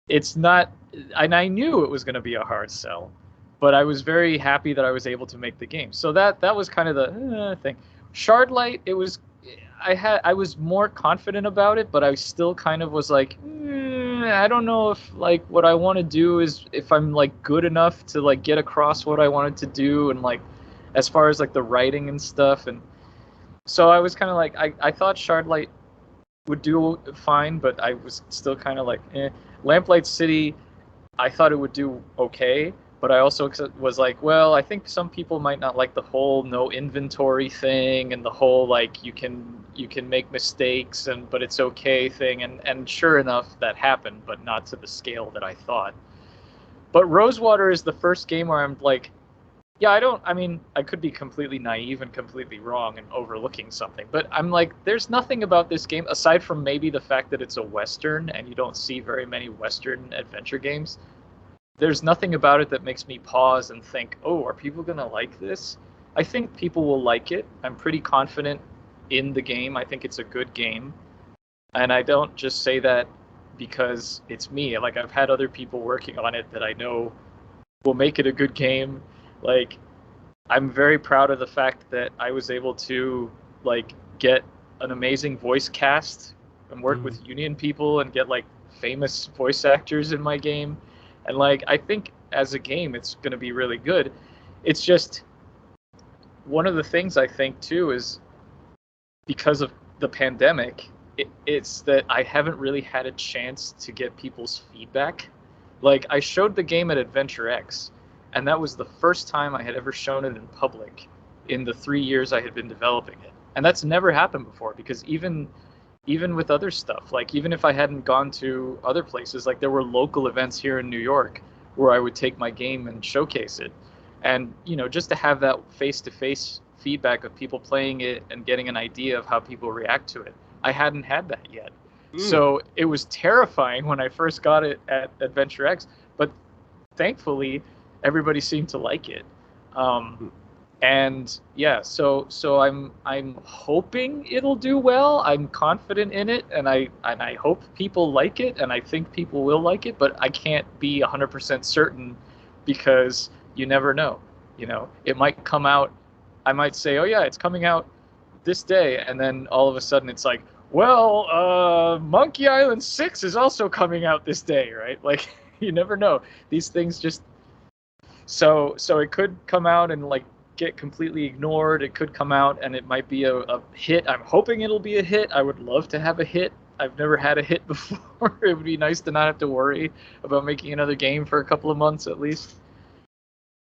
it's not, and I knew it was going to be a hard sell. But I was very happy that I was able to make the game. So that was kind of the thing. Shardlight, I was more confident about it, but I still kind of was like, I don't know if like what I want to do is if I'm like good enough to like get across what I wanted to do, and like as far as like the writing and stuff. And so I was kind of like, I thought Shardlight would do fine, but I was still kind of like, Lamplight City, I thought it would do okay. But I also was like, well, I think some people might not like the whole no inventory thing and the whole like you can make mistakes but it's okay thing, and sure enough that happened, but not to the scale that I thought. But Rosewater is the first game where I'm like, yeah, I could be completely naive and completely wrong and overlooking something, but I'm like, there's nothing about this game aside from maybe the fact that it's a Western, and you don't see very many Western adventure games. There's nothing about it that makes me pause and think, oh, are people going to like this? I think people will like it. I'm pretty confident in the game. I think it's a good game. And I don't just say that because it's me. Like, I've had other people working on it that I know will make it a good game. Like, I'm very proud of the fact that I was able to, like, get an amazing voice cast and work with union people and get, like, famous voice actors in my game. And like, I think as a game, it's going to be really good. It's just one of the things I think too is because of the pandemic, it's that I haven't really had a chance to get people's feedback. Like, I showed the game at Adventure X, and that was the first time I had ever shown it in public in the 3 years I had been developing it. And that's never happened before, because even with other stuff, like even if I hadn't gone to other places, like there were local events here in New York where I would take my game and showcase it. And, just to have that face-to-face feedback of people playing it and getting an idea of how people react to it, I hadn't had that yet. So it was terrifying when I first got it at Adventure X, but thankfully everybody seemed to like it. And yeah, so I'm hoping it'll do well. I'm confident in it, and I hope people like it, and I think people will like it, but I can't be 100% certain because you never know. It might come out, I might say, oh yeah, it's coming out this day, and then all of a sudden it's like, well, Monkey Island 6 is also coming out this day, right? Like, you never know. These things just so it could come out and like get completely ignored. It could come out and it might be a hit. I'm hoping it'll be a hit. I would love to have a hit. I've never had a hit before. It would be nice to not have to worry about making another game for a couple of months at least.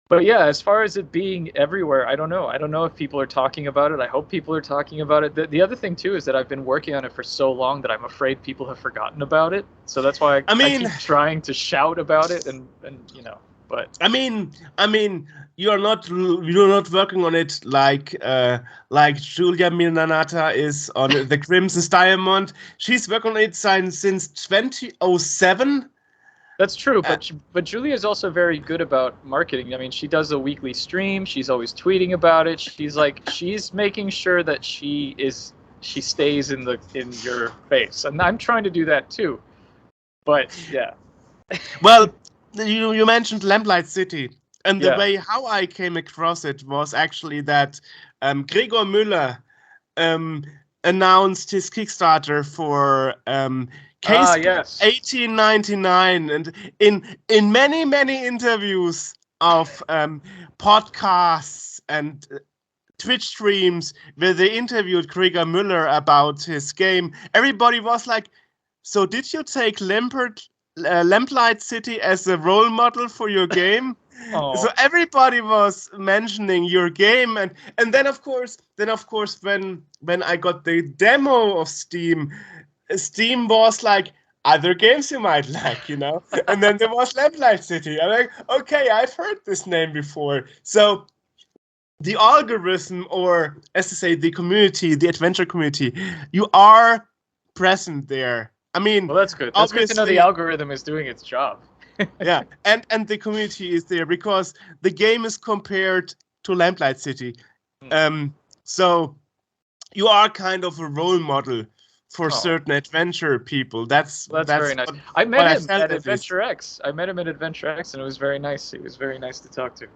But yeah, as far as it being everywhere, I don't know. I don't know if people are talking about it. I hope people are talking about it. The other thing, too, is that I've been working on it for so long that I'm afraid people have forgotten about it. So that's why I keep trying to shout about it and you know. But I mean, you're not working on it like Julia Milanata is on the Crimson Diamond. She's working on it since 2007. That's true, but Julia is also very good about marketing. I mean, she does a weekly stream. She's always tweeting about it. She's making sure that she stays in your face, and I'm trying to do that too. But yeah. Well, you mentioned Lamplight City, and the way how I came across it was actually that Gregor Müller announced his Kickstarter for Case 1899, and in many interviews of podcasts and Twitch streams where they interviewed Gregor Müller about his game, everybody was like, "So did you take Lamplight City as a role model for your game?" So everybody was mentioning your game, and then of course when I got the demo of Steam was like, other games you might like, you know. And then there was Lamplight City. I'm like, okay, I've heard this name before. So the algorithm, or as to say, the community, the adventure community, you are present there. I mean, well, that's good. That's good to know the algorithm is doing its job. Yeah, and the community is there because the game is compared to Lamplight City. So you are kind of a role model for certain adventure people. That's very nice. I met him at Adventure X. I met him at Adventure X, and it was very nice. It was very nice to talk to.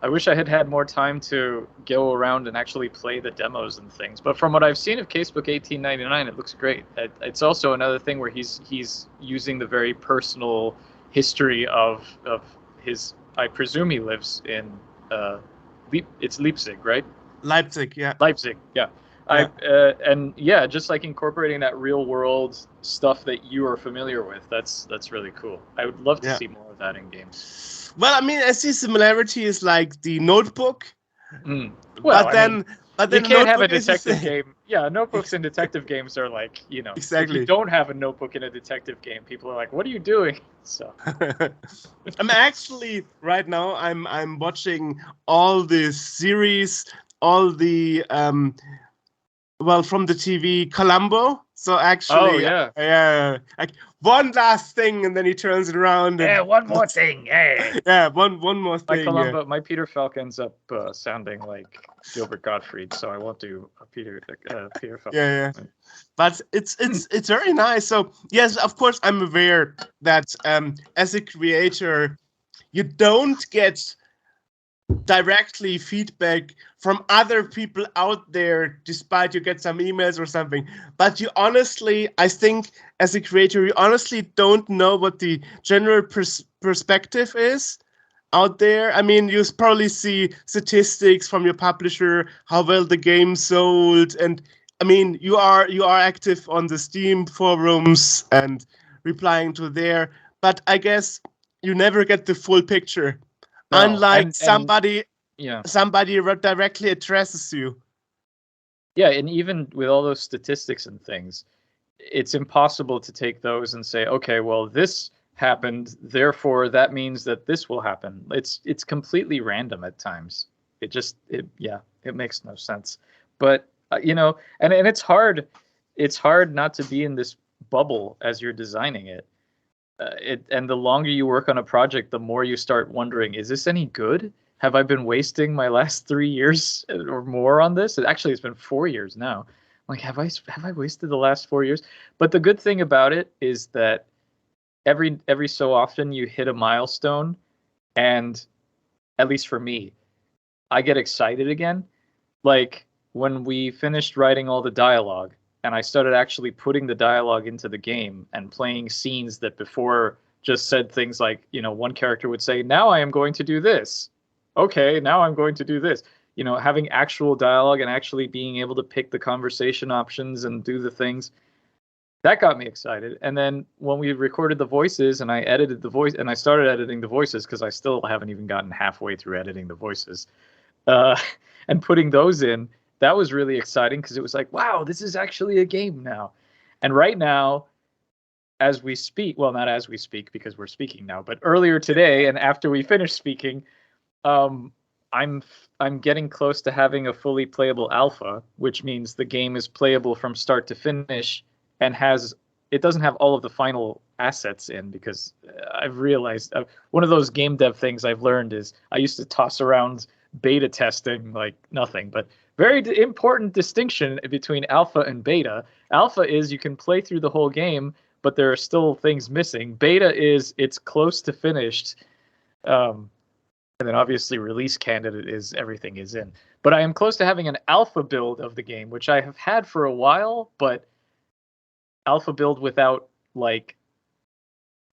I wish I had had more time to go around and actually play the demos and things. But from what I've seen of Casebook 1899, it looks great. It's also another thing where he's using the very personal history of his. I presume he lives in it's Leipzig, right? Leipzig, yeah. Leipzig, yeah. Just like incorporating that real world stuff that you are familiar with. That's really cool. I would love to see more of that in games. Well, I mean, I see similarities like the Notebook. Well, but then you can't have a detective game. Yeah, notebooks in detective games are like, you know, exactly. If you don't have a notebook in a detective game, people are like, "What are you doing?" So, I'm actually right now. I'm watching all the series, all the from the TV, Columbo. So actually, like one last thing, and then he turns it around. And, one more thing. Yeah, one more thing. My Peter Falk ends up sounding like Gilbert Gottfried, so I won't do a Peter Falk. Yeah. But it's very nice. So yes, of course, I'm aware that as a creator, you don't get directly feedback from other people out there, despite you get some emails or something. But you honestly, I think as a creator, you honestly don't know what the general perspective is out there. I mean, you probably see statistics from your publisher, how well the game sold, and I mean, you are active on the Steam forums and replying to there, but I guess you never get the full picture. No. Unlike somebody directly addresses you. Yeah, and even with all those statistics and things, it's impossible to take those and say, okay, well, this happened, therefore that means that this will happen. It's completely random at times. It makes no sense. But you know, and it's hard not to be in this bubble as you're designing it. And the longer you work on a project, the more you start wondering, is this any good? Have I been wasting my last 3 years or more on this? It's been 4 years now. I'm like, have I wasted the last 4 years? But the good thing about it is that every so often you hit a milestone, and at least for me, I get excited again. Like when we finished writing all the dialogue, and I started actually putting the dialogue into the game and playing scenes that before just said things like, you know, one character would say, "Now I am going to do this." Okay, now I'm going to do this. having actual dialogue and actually being able to pick the conversation options and do the things, that got me excited. And then when we recorded the voices and I edited the voice and I started editing the voices, because I still haven't even gotten halfway through editing the voices, and putting those in, that was really exciting because it was like, wow, this is actually a game now. And right now, as we speak, well, not as we speak because we're speaking now, but earlier today and after we finished speaking, I'm getting close to having a fully playable alpha, which means the game is playable from start to finish and it doesn't have all of the final assets in, because I've realized one of those game dev things I've learned is I used to toss around beta testing like nothing, but very important distinction between alpha and beta. Alpha is you can play through the whole game, but there are still things missing. Beta is it's close to finished. And then obviously release candidate is everything is in. But I am close to having an alpha build of the game, which I have had for a while, but alpha build without like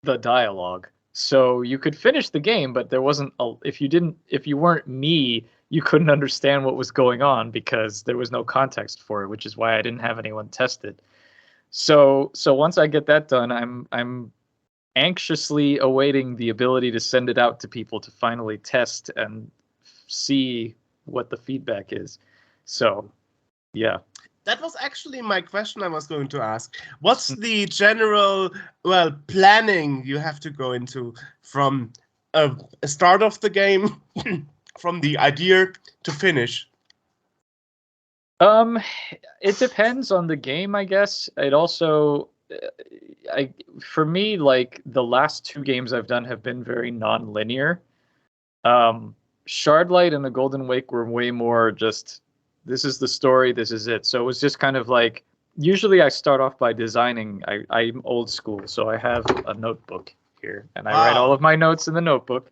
the dialogue. So you could finish the game, but there wasn't if you weren't me, you couldn't understand what was going on because there was no context for it, which is why I didn't have anyone test it. So once I get that done, I'm anxiously awaiting the ability to send it out to people to finally test and see what the feedback is. So, yeah. That was actually my question I was going to ask. What's the general, planning you have to go into from a start of the game, from the idea to finish? It depends on the game, I guess. It also, for me, like the last two games I've done have been very non-linear. Shardlight and the Golden Wake were way more just, this is the story, this is it. So it was just kind of like, usually I start off by designing. I'm old school, so I have a notebook here, and I write all of my notes in the notebook.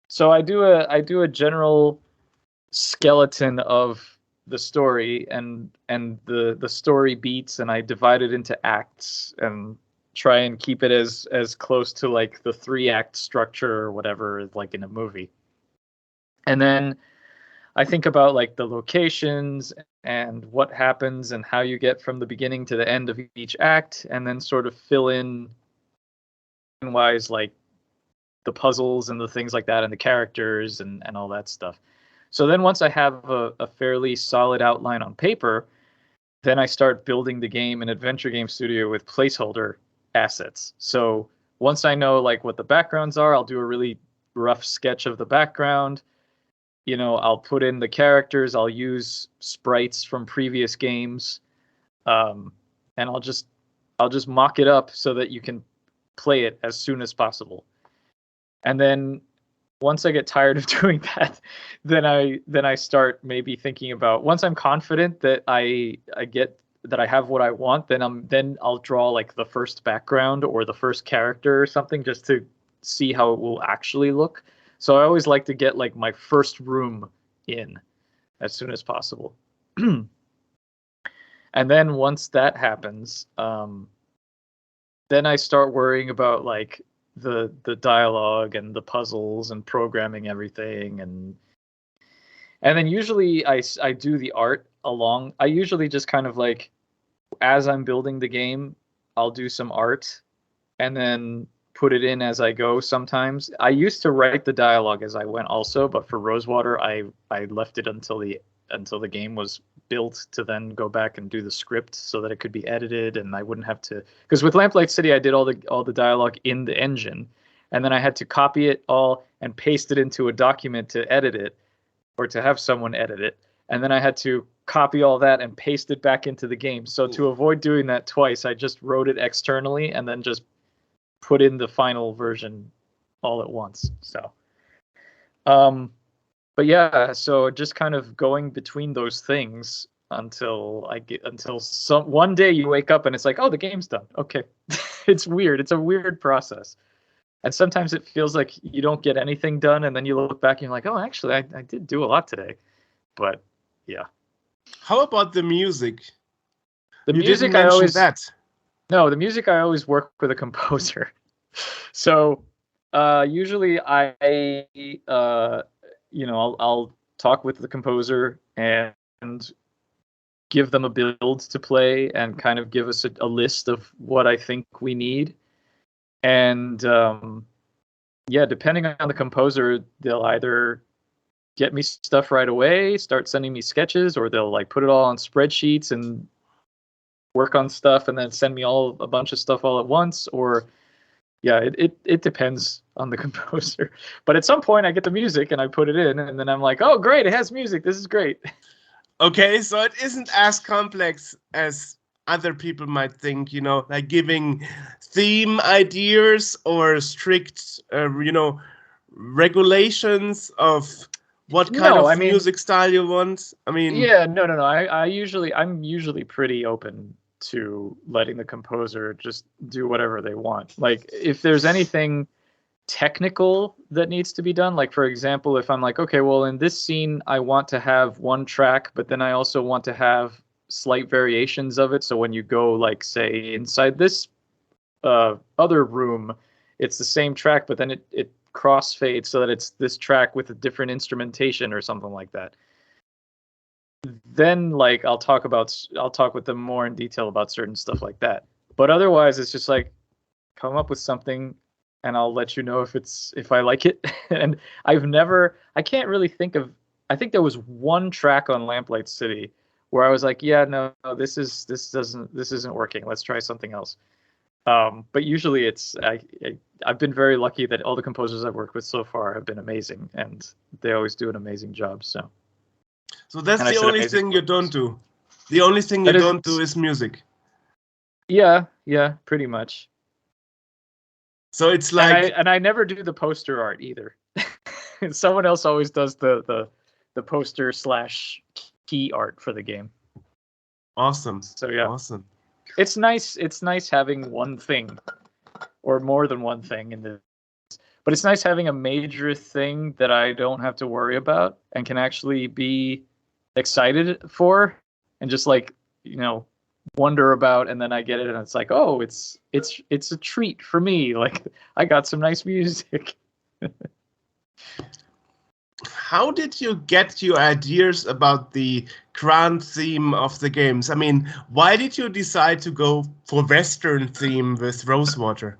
So I do a general skeleton of the story and the story beats, and I divide it into acts and try and keep it as close to like the 3-act structure or whatever, like in a movie. And then I think about like the locations and what happens and how you get from the beginning to the end of each act, and then sort of fill in wise like the puzzles and the things like that and the characters and all that stuff. So then once I have a fairly solid outline on paper, then I start building the game in Adventure Game Studio with placeholder assets. So once I know like what the backgrounds are, I'll do a really rough sketch of the background. I'll put in the characters, I'll use sprites from previous games, and I'll just mock it up so that you can play it as soon as possible. And then once I get tired of doing that, then I start maybe thinking about, once I'm confident that I have what I want, then I'll draw like the first background or the first character or something just to see how it will actually look. So I always like to get like my first room in as soon as possible. And then once that happens, then I start worrying about like the dialogue and the puzzles and programming everything, and then usually I do the art along. I usually just kind of like, as I'm building the game, I'll do some art and then put it in as I go. Sometimes I used to write the dialogue as I went also, but for Rosewater I left it until the game was built to then go back and do the script so that it could be edited, and I wouldn't have to, because with Lamplight City I did all the dialogue in the engine, and then I had to copy it all and paste it into a document to edit it, or to have someone edit it, and then I had to copy all that and paste it back into the game. So to avoid doing that twice, I just wrote it externally and then just put in the final version all at once. So but yeah, so just kind of going between those things until one day you wake up and it's like, oh, the game's done. Okay. It's weird. It's a weird process. And sometimes it feels like you don't get anything done, and then you look back and you're like, oh, actually, I did do a lot today. But yeah. How about the music? The music I always work with a composer. So usually I'll talk with the composer and give them a build to play and kind of give us a list of what I think we need. And yeah, depending on the composer, they'll either get me stuff right away, start sending me sketches, or they'll like put it all on spreadsheets and work on stuff and then send me a bunch of stuff all at once. Or yeah, it depends on the composer. But at some point I get the music and I put it in, and then I'm like, oh great, it has music, this is great. Okay, so it isn't as complex as other people might think, you know, like giving theme ideas or strict, you know, regulations of what kind of music style you want. I mean, yeah, no. I'm usually pretty open to letting the composer just do whatever they want. Like if there's anything technical that needs to be done, like for example, if I'm like, okay, well in this scene I want to have one track, but then I also want to have slight variations of it, so when you go like say inside this other room, it's the same track, but then it crossfades so that it's this track with a different instrumentation or something like that. Then like I'll talk with them more in detail about certain stuff like that. But otherwise it's just like come up with something and I'll let you know if I like it. And I can't really think of, I think there was one track on Lamplight City where I was like, yeah, no, this isn't working. Let's try something else. But usually I've been very lucky that all the composers I've worked with so far have been amazing, and they always do an amazing job. So that's the only thing you don't do. The only thing you don't do is music. Yeah, pretty much. So it's like, and I never do the poster art either. Someone else always does the poster / key art for the game. Awesome. So yeah, awesome. It's nice having one thing or more than one thing in this, but it's nice having a major thing that I don't have to worry about and can actually be excited for and just like, you know, wonder about, and then I get it and it's like, oh, it's a treat for me. Like I got some nice music. How did you get your ideas about the grand theme of the games? I mean, why did you decide to go for Western theme with Rosewater?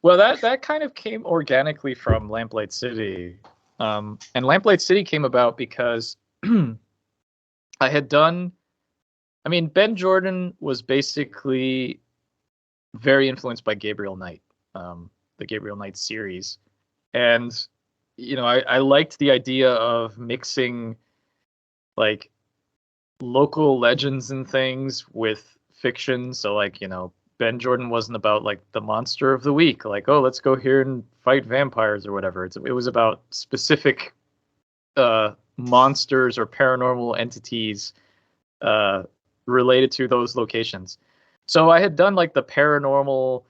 Well, that kind of came organically from Lamplight City. And Lamplight City came about because I had done, I mean, Ben Jordan was basically very influenced by Gabriel Knight, the Gabriel Knight series. And you know, I liked the idea of mixing like local legends and things with fiction. So like, you know, Ben Jordan wasn't about like the monster of the week, like, oh, let's go here and fight vampires or whatever. It was about specific monsters or paranormal entities related to those locations. So I had done like the paranormal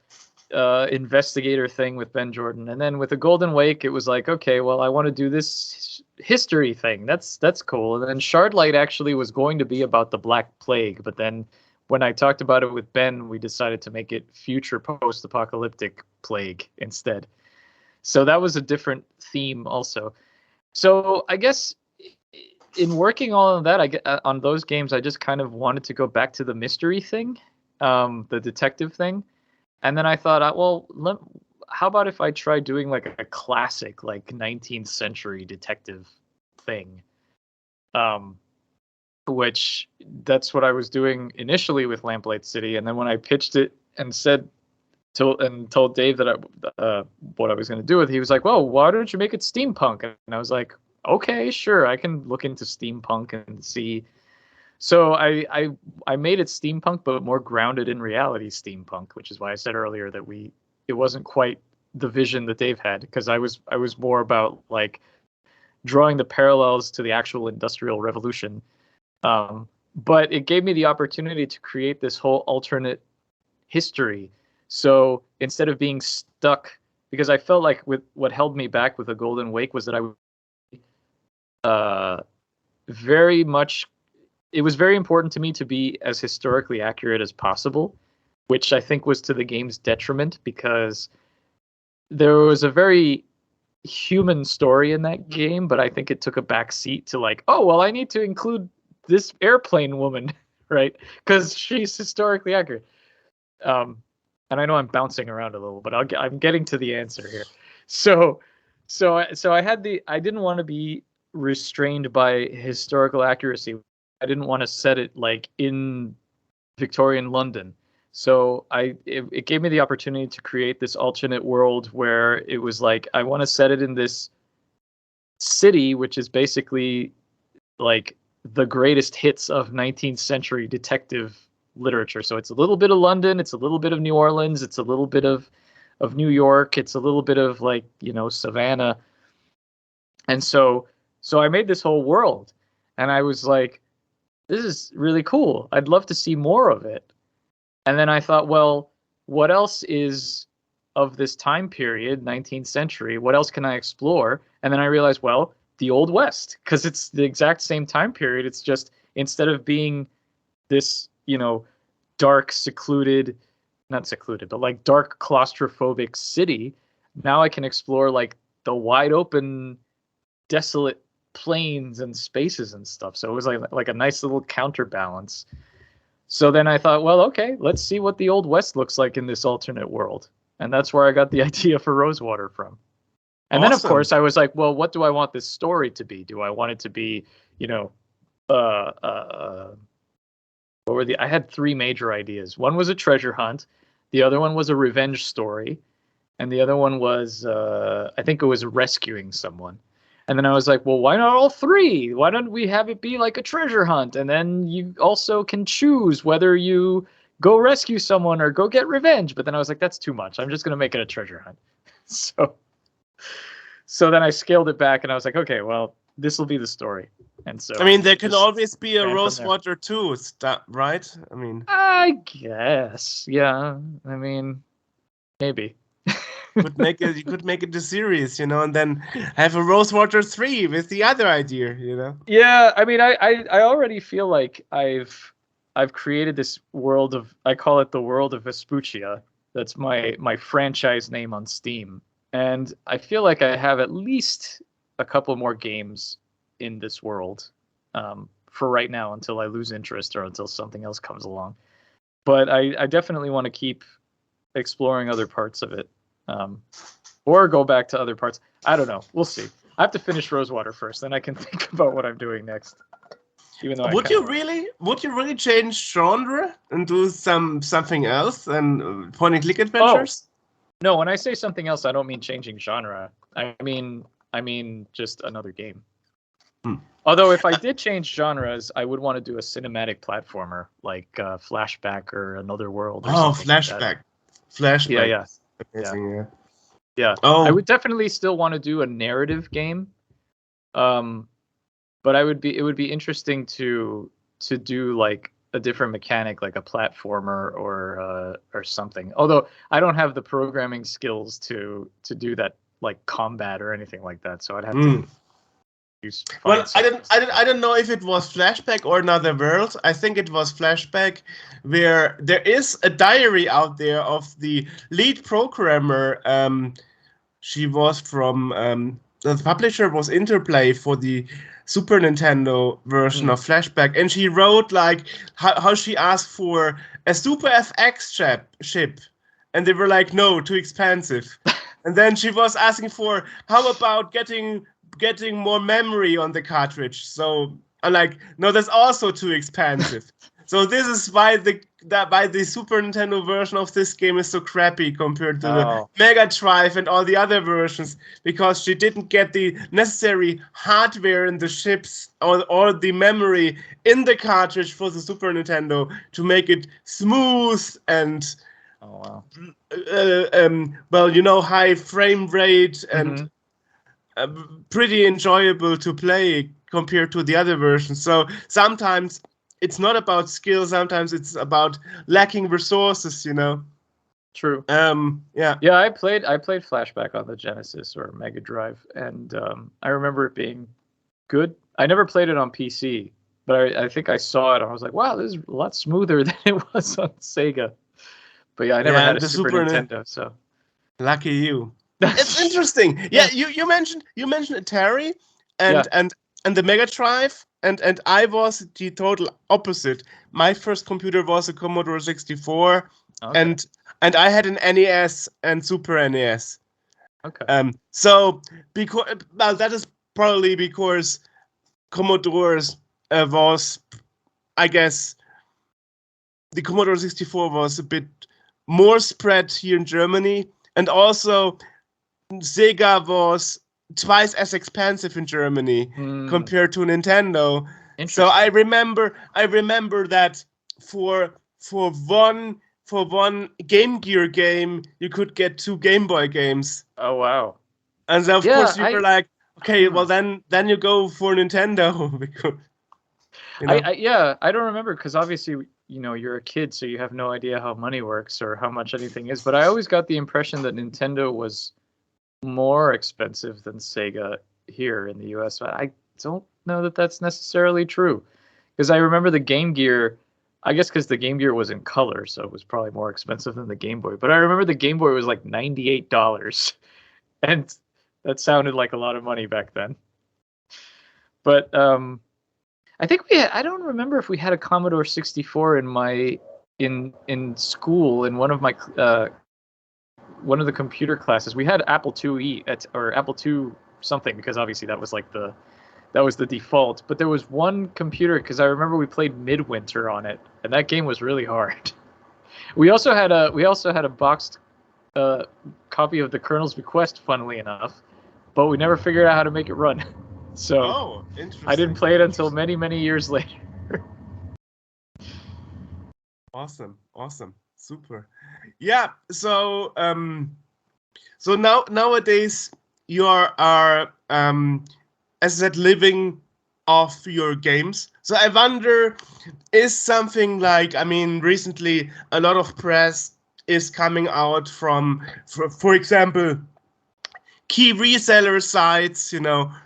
investigator thing with Ben Jordan, and then with the Golden Wake it was like, okay, well, I want to do this history thing. That's cool. And then Shardlight actually was going to be about the Black Plague, but then when I talked about it with Ben, we decided to make it future post-apocalyptic plague instead. So that was a different theme also. So I guess in working all of that, on those games I just kind of wanted to go back to the mystery thing, the detective thing. And then I thought, well, how about if I try doing like a classic, like 19th century detective thing? Which that's what I was doing initially with Lamplight City. And then when I pitched it and told Dave that what I was going to do with it, he was like, well, why don't you make it steampunk? And I was like, okay, sure, I can look into steampunk and see. So I made it steampunk, but more grounded in reality steampunk, which is why I said earlier that it wasn't quite the vision that Dave had, because I was more about like drawing the parallels to the actual Industrial Revolution. But it gave me the opportunity to create this whole alternate history. So instead of being stuck, because I felt like with what held me back with the Golden Wake was that it was very important to me to be as historically accurate as possible, which I think was to the game's detriment, because there was a very human story in that game, but I think it took a back seat to like, oh well, I need to include this airplane woman, right? Because she's historically accurate. And I know I'm bouncing around a little, but I'm getting to the answer here. So I didn't want to be restrained by historical accuracy. I didn't want to set it like in Victorian London. So it gave me the opportunity to create this alternate world where it was like, I want to set it in this city, which is basically like the greatest hits of 19th century detective literature. So it's a little bit of London, it's a little bit of New Orleans, it's a little bit of New York, it's a little bit of like, Savannah. And so I made this whole world, and I was like, this is really cool. I'd love to see more of it. And then I thought, well, what else is of this time period, 19th century? What else can I explore? And then I realized, well, the Old West, because it's the exact same time period. It's just, instead of being this, dark, not secluded, but like dark claustrophobic city, now I can explore like the wide open, desolate plains and spaces and stuff. So it was like a nice little counterbalance. So then I thought, well, okay, let's see what the Old West looks like in this alternate world. And that's where I got the idea for Rosewater from. And then, of course, I was like, well, what do I want this story to be? Do I want it to be, I had three major ideas. One was a treasure hunt. The other one was a revenge story. And the other one was, I think it was rescuing someone. And then I was like, well, why not all three? Why don't we have it be like a treasure hunt? And then you also can choose whether you go rescue someone or go get revenge. But then I was like, that's too much. I'm just going to make it a treasure hunt. So then I scaled it back, and I was like, okay, well, this will be the story. And so I mean, there can always be a Rosewater too, right? I mean, I guess, yeah. I mean, maybe. You could make it a series, and then have a Rosewater 3 with the other idea, Yeah, I mean, I already feel like I've created this world of, I call it the world of Vespuccia. That's my franchise name on Steam. And I feel like I have at least a couple more games in this world for right now, until I lose interest or until something else comes along. But I definitely want to keep exploring other parts of it. Or go back to other parts. I don't know. We'll see. I have to finish Rosewater first, then I can think about what I'm doing next. Even though would you really change genre and do something else than point and click adventures? No, when I say something else, I don't mean changing genre. I mean just another game. Although if I did change genres, I would want to do a cinematic platformer like Flashback or Another World. Or Flashback. Like Flashback. Yeah. Amazing, yeah. I would definitely still want to do a narrative game. But it would be interesting to do like a different mechanic, like a platformer or something. Although I don't have the programming skills to do that, like combat or anything like that. So I'd have to use. Well, I don't know if it was Flashback or Another World. I think it was Flashback, where there is a diary out there of the lead programmer. She was from the publisher was Interplay for the Super Nintendo version of Flashback, and she wrote like how she asked for a Super FX chip, and they were like, no, too expensive. And then she was asking for, how about getting more memory on the cartridge? So I'm like, no, that's also too expensive. So this is why the Super Nintendo version of this game is so crappy compared to the Mega Drive and all the other versions, because she didn't get the necessary hardware in the chips or the memory in the cartridge for the Super Nintendo to make it smooth and high frame rate and pretty enjoyable to play compared to the other versions. So sometimes it's not about skill. Sometimes it's about lacking resources. True. Yeah. Yeah. I played Flashback on the Genesis or Mega Drive, and I remember it being good. I never played it on PC, but I think I saw it. And I was like, wow, this is a lot smoother than it was on Sega. But yeah, I never had a Super Nintendo. So lucky you. It's interesting. Yeah, you mentioned Atari and the Mega Drive, and I was the total opposite. My first computer was a Commodore 64, and I had an NES and Super NES. Okay. So that is probably because Commodore's was, I guess, the Commodore 64 was a bit more spread here in Germany, and also Sega was twice as expensive in Germany compared to Nintendo. So I remember that for one Game Gear game you could get 2 Game Boy games. Oh wow! And so of course you were like, okay, well then you go for Nintendo. Because, I don't remember because obviously you're a kid, so you have no idea how money works or how much anything is. But I always got the impression that Nintendo was more expensive than Sega here in the US. I don't know that that's necessarily true, because I remember the Game Gear, I guess because the Game Gear was in color, so it was probably more expensive than the Game Boy. But I remember the Game Boy was like $98, and that sounded like a lot of money back then. But I think I don't remember if we had a Commodore 64 in school in one of my one of the computer classes. We had Apple IIe or Apple II something, because obviously that was like that was the default. But there was one computer, because I remember we played Midwinter on it, and that game was really hard. We also had a boxed copy of the Colonel's Bequest, funnily enough, but we never figured out how to make it run. So I didn't play it until many, many years later. Awesome. Super. Yeah, so nowadays you are as I said, living off your games. So I wonder, is something like, I mean, recently a lot of press is coming out from, for example, key reseller sites,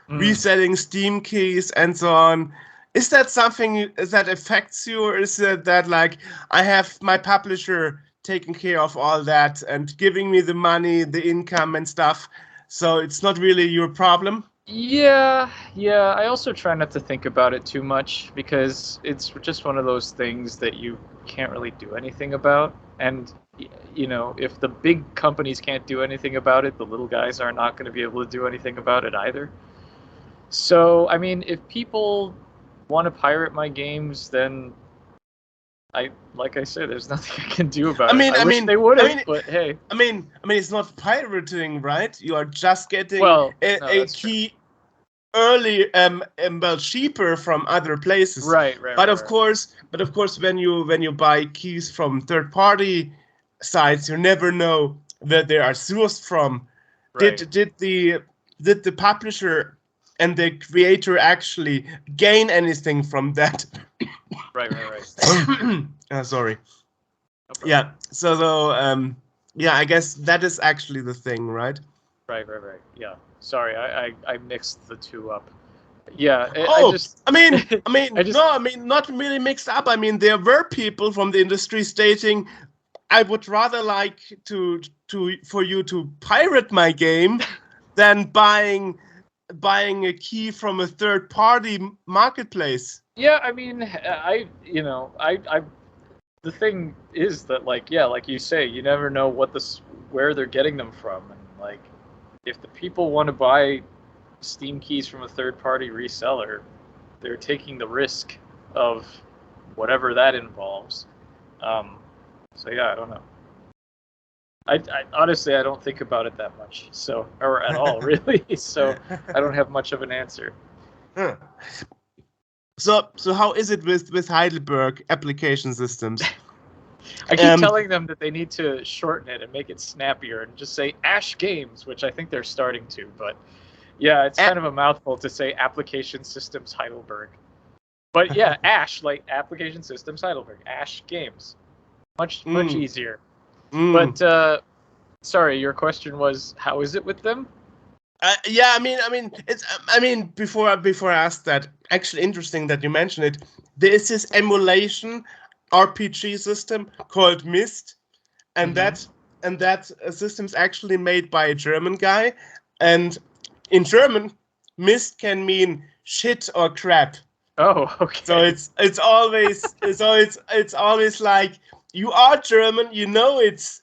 reselling Steam keys and so on. Is that something that affects you, or is it that like I have my publisher taking care of all that and giving me the money, the income and stuff, so it's not really your problem? Yeah. I also try not to think about it too much, because it's just one of those things that you can't really do anything about. And if the big companies can't do anything about it, the little guys are not going to be able to do anything about it either. So, I mean, if people want to pirate my games, then like I said, there's nothing I can do about it. I wish they wouldn't, but hey. I mean, it's not pirating, right? You are just getting a key early, cheaper from other places. Right. But of course, when you buy keys from third-party sites, you never know where they are sourced from. Right. Did the publisher and the creator actually gain anything from that? Right. Sorry. No, yeah. So I guess that is actually the thing, right? Right. Yeah. Sorry, I mixed the two up. Yeah. Not really mixed up. I mean, there were people from the industry stating, I would rather like for you to pirate my game than buying a key from a third-party marketplace. Yeah, I mean, the thing is that, like you say, you never know where they're getting them from, and like, if the people want to buy Steam keys from a third-party reseller, they're taking the risk of whatever that involves. So yeah, I don't know. I honestly, I don't think about it that much, or at all, really. So I don't have much of an answer. Huh. So how is it with Heidelberg application systems? I keep telling them that they need to shorten it and make it snappier and just say Ash Games, which I think they're starting to. But yeah, it's kind of a mouthful to say Application Systems Heidelberg. But yeah, Ash, like Application Systems Heidelberg, Ash Games, much easier. But sorry, your question was, how is it with them? Yeah, I mean, it's. I mean, before I ask that, actually interesting that you mentioned it. There is this emulation RPG system called Myst, and that and that system's actually made by a German guy. And in German, Mist can mean shit or crap. Oh, okay. So it's always like, you are German, you know it's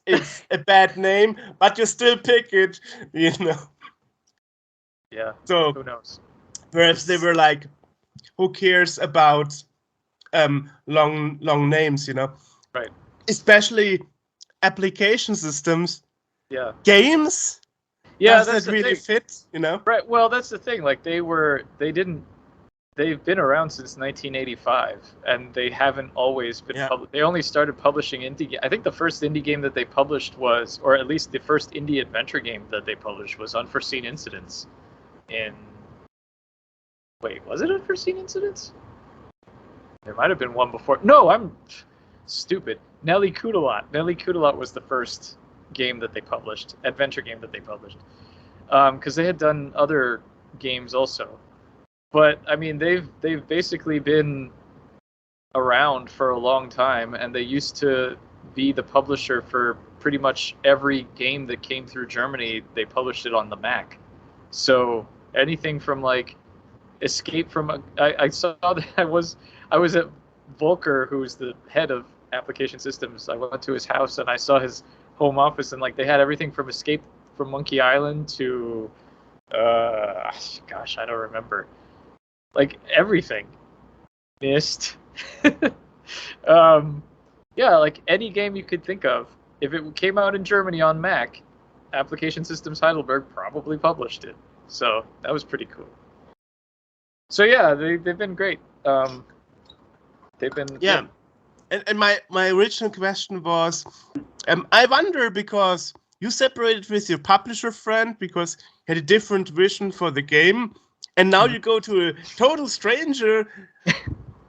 a bad name, but you still pick it, you know. Yeah. So Who knows? perhaps they were like, who cares about long names, you know? Right. Especially application systems. Yeah. Games? Yeah, Does that's that the really thing. fit, you know? Right. Well, that's the thing. Like they've been around since 1985, and they haven't always been. Yeah. They only started publishing indie. I think the first indie game that they published was, or at least the first indie adventure game that they published was Unforeseen Incidents. Wait, was it Unforeseen Incidents? There might have been one before. No, I'm stupid. Nelly Kutalot. Nelly Kutalot was the first game that they published, adventure game that they published, because they had done other games also. But I mean, they've basically been around for a long time, and they used to be the publisher for pretty much every game that came through Germany. They published it on the Mac. So anything from like Escape from I saw that I was at Volker, who's the head of application systems. I went to his house and I saw his home office, and like they had everything from Escape from Monkey Island to gosh, I don't remember. Like everything. Mist. Yeah, like any game you could think of. If it came out in Germany on Mac, Application Systems Heidelberg probably published it. So that was pretty cool. So yeah, they've been great. They've been Yeah. And my original question was, I wonder, because you separated with your publisher friend because you had a different vision for the game, and now you go to a total stranger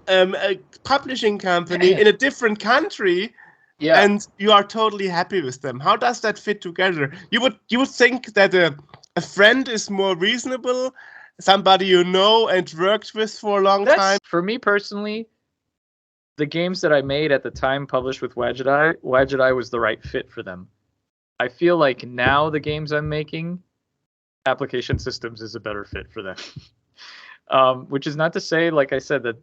a publishing company in a different country, Yeah. and you are totally happy with them. How does that fit together? You would think that a friend is more reasonable, somebody you know and worked with for a long time. For me personally, the games that I made at the time published with Wadget was the right fit for them. I feel like now the games I'm making, Application Systems is a better fit for them. Which is not to say, like I said, that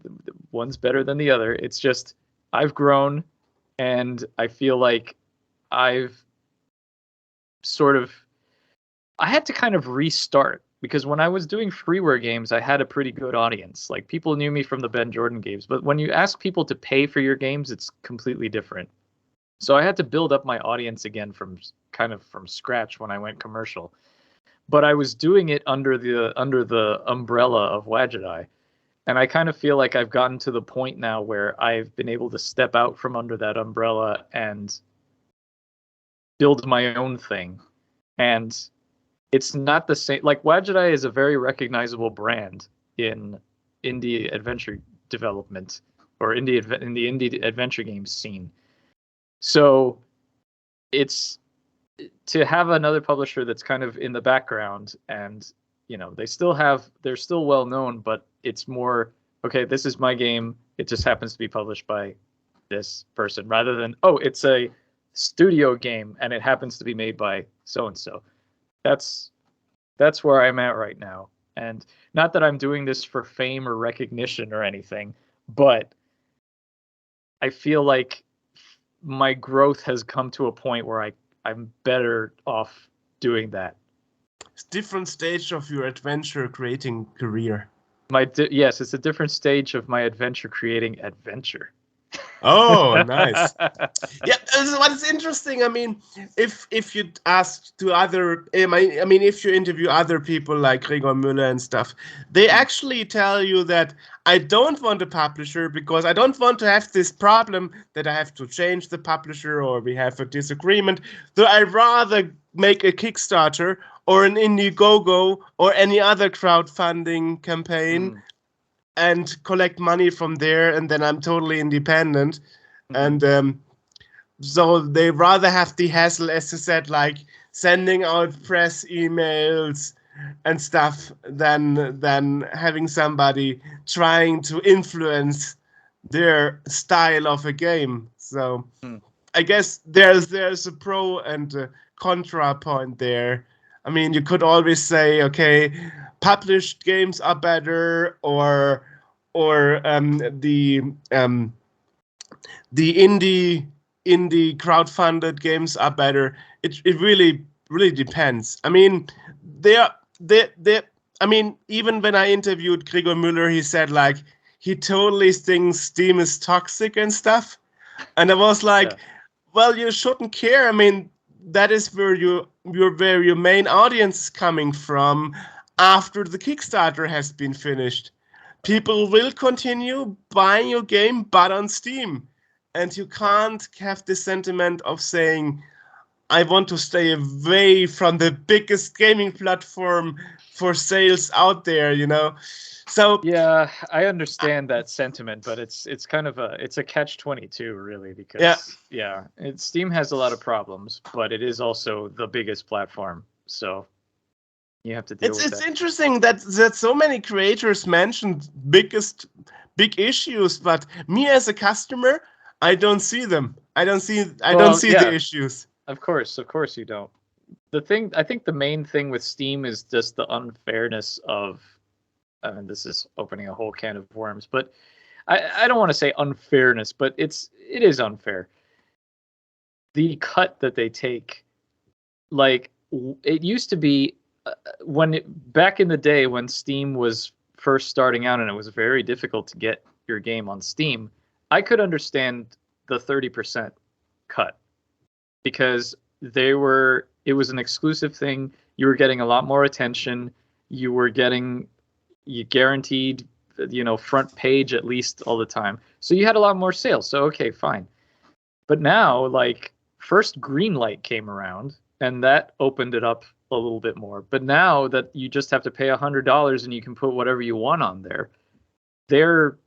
one's better than the other. It's just I've grown, and I feel like I've I had to kind of restart, because when I was doing freeware games, I had a pretty good audience. Like people knew me from the Ben Jordan games, but when you ask people to pay for your games, it's completely different. So I had to build up my audience again from scratch when I went commercial. But I was doing it under the umbrella of Wadget, and I kind of feel like I've gotten to the point now where I've been able to step out from under that umbrella and build my own thing. And it's not the same. Like Wadget is a very recognizable brand in indie adventure development, or in the indie adventure games scene. So it's to have another publisher that's kind of in the background, and they're still well known, but it's more, okay, this is my game, it just happens to be published by this person, rather than, oh, it's a studio game and it happens to be made by so and so. That's where I'm at right now. And not that I'm doing this for fame or recognition or anything, but I feel like my growth has come to a point where I'm better off doing that. It's a different stage of your adventure creating career. Yes, it's a different stage of my adventure creating adventure. Oh, nice. Yeah, what's interesting, I mean, if you ask to other, if you interview other people like Gregor Müller and stuff, they actually tell you that I don't want a publisher because I don't want to have this problem that I have to change the publisher or we have a disagreement. So I rather make a Kickstarter or an Indiegogo or any other crowdfunding campaign and collect money from there, and then I'm totally independent. And so they rather have the hassle, as you said, like sending out press emails and stuff than having somebody trying to influence their style of a game. So I guess there's a pro and a contra point there. I mean, you could always say, okay, published games are better, or the indie crowdfunded games are better. It really depends. I mean, they I mean, even when I interviewed Gregor Müller, he said like he totally thinks Steam is toxic and stuff. And I was like, well, you shouldn't care. I mean, that is where your main audience is coming from after the Kickstarter has been finished. People will continue buying your game, but on Steam. And you can't have this sentiment of saying, I want to stay away from the biggest gaming platform for sales out there, you know? So yeah, I understand that sentiment, but it's kind of a catch-22 really, because Steam has a lot of problems, but it is also the biggest platform, so you have to deal with that. It's interesting that so many creators mentioned big issues, but me as a customer, I don't see them. I don't see the issues. Of course you don't. I think the main thing with Steam is just the unfairness of, and this is opening a whole can of worms, but I don't want to say unfairness, but it is unfair. The cut that they take, like it used to be back in the day when Steam was first starting out and it was very difficult to get your game on Steam, I could understand the 30% cut because it was an exclusive thing. You were getting a lot more attention. You guaranteed, front page at least all the time. So you had a lot more sales. So, okay, fine. But now, like, first Greenlight came around and that opened it up a little bit more. But now that you just have to pay $100 and you can put whatever you want on there, they're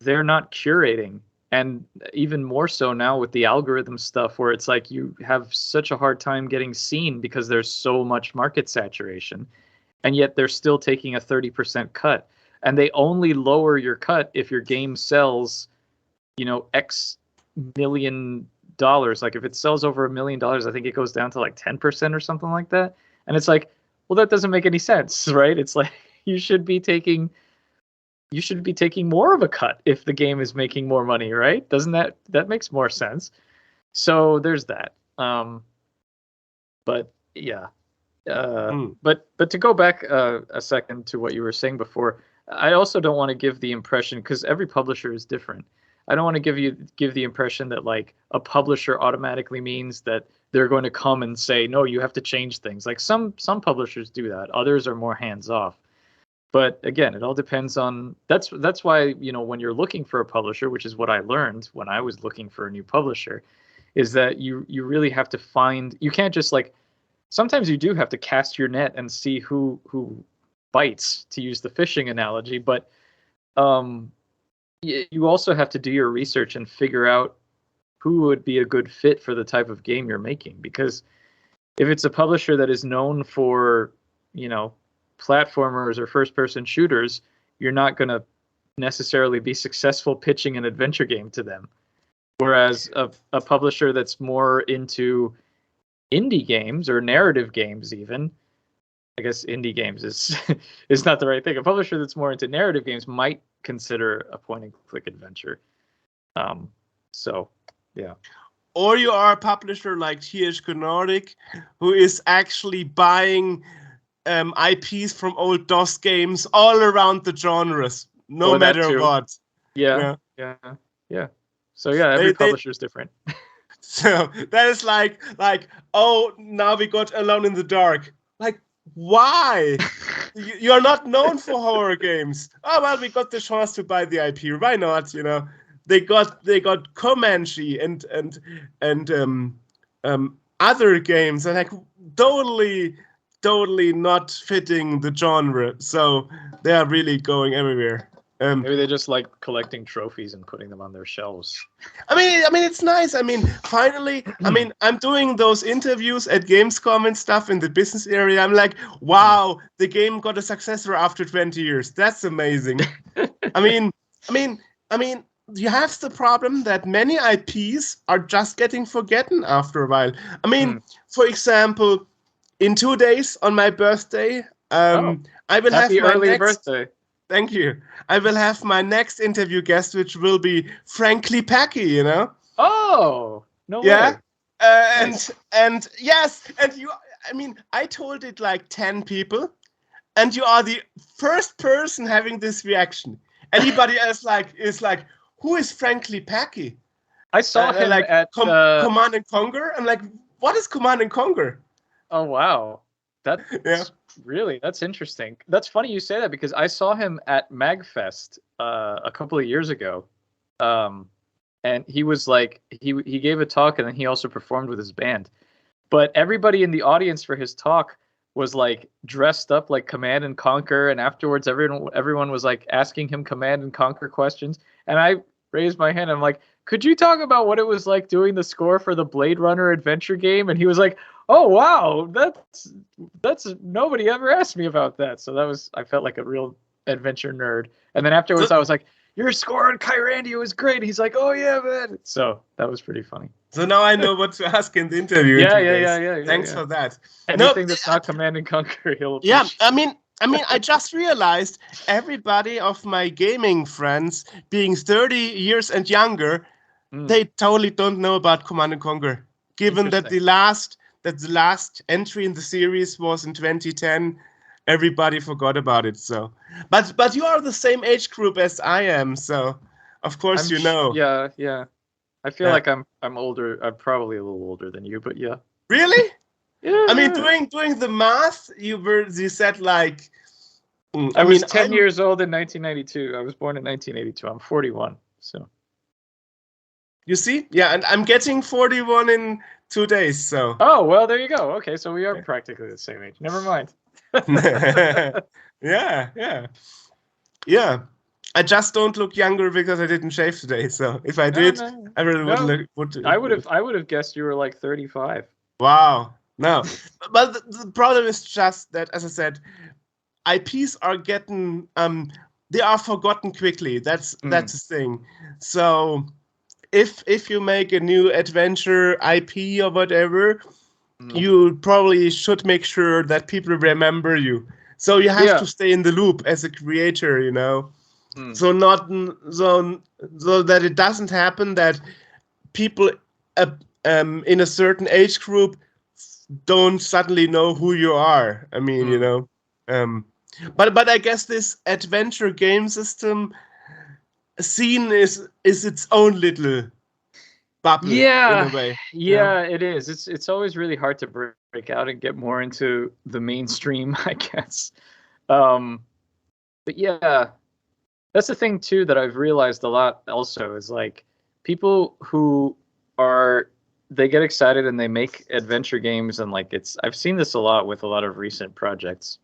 not curating. And even more so now with the algorithm stuff where it's like you have such a hard time getting seen because there's so much market saturation. And yet they're still taking a 30% cut. And they only lower your cut if your game sells, X million dollars. Like if it sells over $1 million, I think it goes down to like 10% or something like that. And it's like, well, that doesn't make any sense, right? It's like you should be taking more of a cut if the game is making more money, right? Doesn't that makes more sense? So there's that. But yeah. But to go back a second to what you were saying before, I also don't want to give the impression, because every publisher is different. I don't want to give the impression that like a publisher automatically means that they're going to come and say, no, you have to change things. Like some publishers do that. Others are more hands off. But again, it all depends on that's why, when you're looking for a publisher, which is what I learned when I was looking for a new publisher, is that you really have to find, you can't just like, sometimes you do have to cast your net and see who bites, to use the fishing analogy, but you also have to do your research and figure out who would be a good fit for the type of game you're making. Because if it's a publisher that is known for, platformers or first-person shooters, you're not going to necessarily be successful pitching an adventure game to them. Whereas a publisher that's more into indie games or narrative games, even, I guess indie games is not the right thing. A publisher that's more into narrative games might consider a point-and-click adventure. So, yeah. Or you are a publisher like THQ Nordic, who is actually buying IPs from old DOS games all around the genres, no matter what. Yeah. So yeah, every publisher is different. So that is like, oh, now we got Alone in the Dark. Like, why? You're not known for horror games. Oh well, we got the chance to buy the IP. Why not? They got Comanche and other games, and like totally not fitting the genre. So they are really going everywhere. Maybe they just like collecting trophies and putting them on their shelves. I mean, it's nice. I mean, finally, I'm doing those interviews at Gamescom and stuff in the business area. I'm like, wow, the game got a successor after 20 years. That's amazing. I mean, you have the problem that many IPs are just getting forgotten after a while. I mean, for example, in 2 days on my birthday, I will have happy my early next. birthday. Thank you. I will have my next interview guest, which will be Frankly Packy. You know. Oh, no Yeah. way. And yes, and you. I mean, I told it like 10 people, and you are the first person having this reaction. Anybody else is like, who is Frankly Packy? I saw him like at Command and Conquer. I'm like, what is Command and Conquer? Oh wow, that's interesting. That's funny you say that because I saw him at MagFest a couple of years ago, and he was like he gave a talk and then he also performed with his band. But everybody in the audience for his talk was like dressed up like Command and Conquer, and afterwards everyone was like asking him Command and Conquer questions, and I raised my hand. I'm like, could you talk about what it was like doing the score for the Blade Runner adventure game? And he was like, oh wow, that's nobody ever asked me about that. So I felt like a real adventure nerd. And then afterwards I was like, your score on Kyrandia was great. He's like, oh yeah, man. So that was pretty funny. So now I know what to ask in the interview. Yeah. Thanks for that. Anything that's not Command and Conquer, he'll appreciate. Yeah, I mean, I just realized everybody of my gaming friends, being 30 years and younger, they totally don't know about Command and Conquer. Given that the last entry in the series was in 2010, everybody forgot about it. So, but you are the same age group as I am, so of course you know. Yeah. I feel like I'm older. I'm probably a little older than you, but yeah. Really? Yeah. I mean, doing the math, you said like. I was 10 years old in 1992. I was born in 1982. I'm 41. So. You see? Yeah, and I'm getting 41 in 2 days. So. Oh well, there you go. Okay, so we are practically the same age. Never mind. Yeah. I just don't look younger because I didn't shave today. So if I did, I really would. I would have guessed you were like 35. Wow. No, but the problem is just that, as I said, IPs are getting they are forgotten quickly. That's the thing. So if you make a new adventure IP or whatever, you probably should make sure that people remember you. So you have to stay in the loop as a creator, you know. So so that it doesn't happen that people in a certain age group don't suddenly know who you are. I mean, you know. But I guess this adventure game system scene is its own little bubble in a way. Yeah, it is. It's always really hard to break out and get more into the mainstream, I guess. But yeah, that's the thing too that I've realized a lot also is like people who they get excited and they make adventure games and like I've seen this a lot with a lot of recent projects.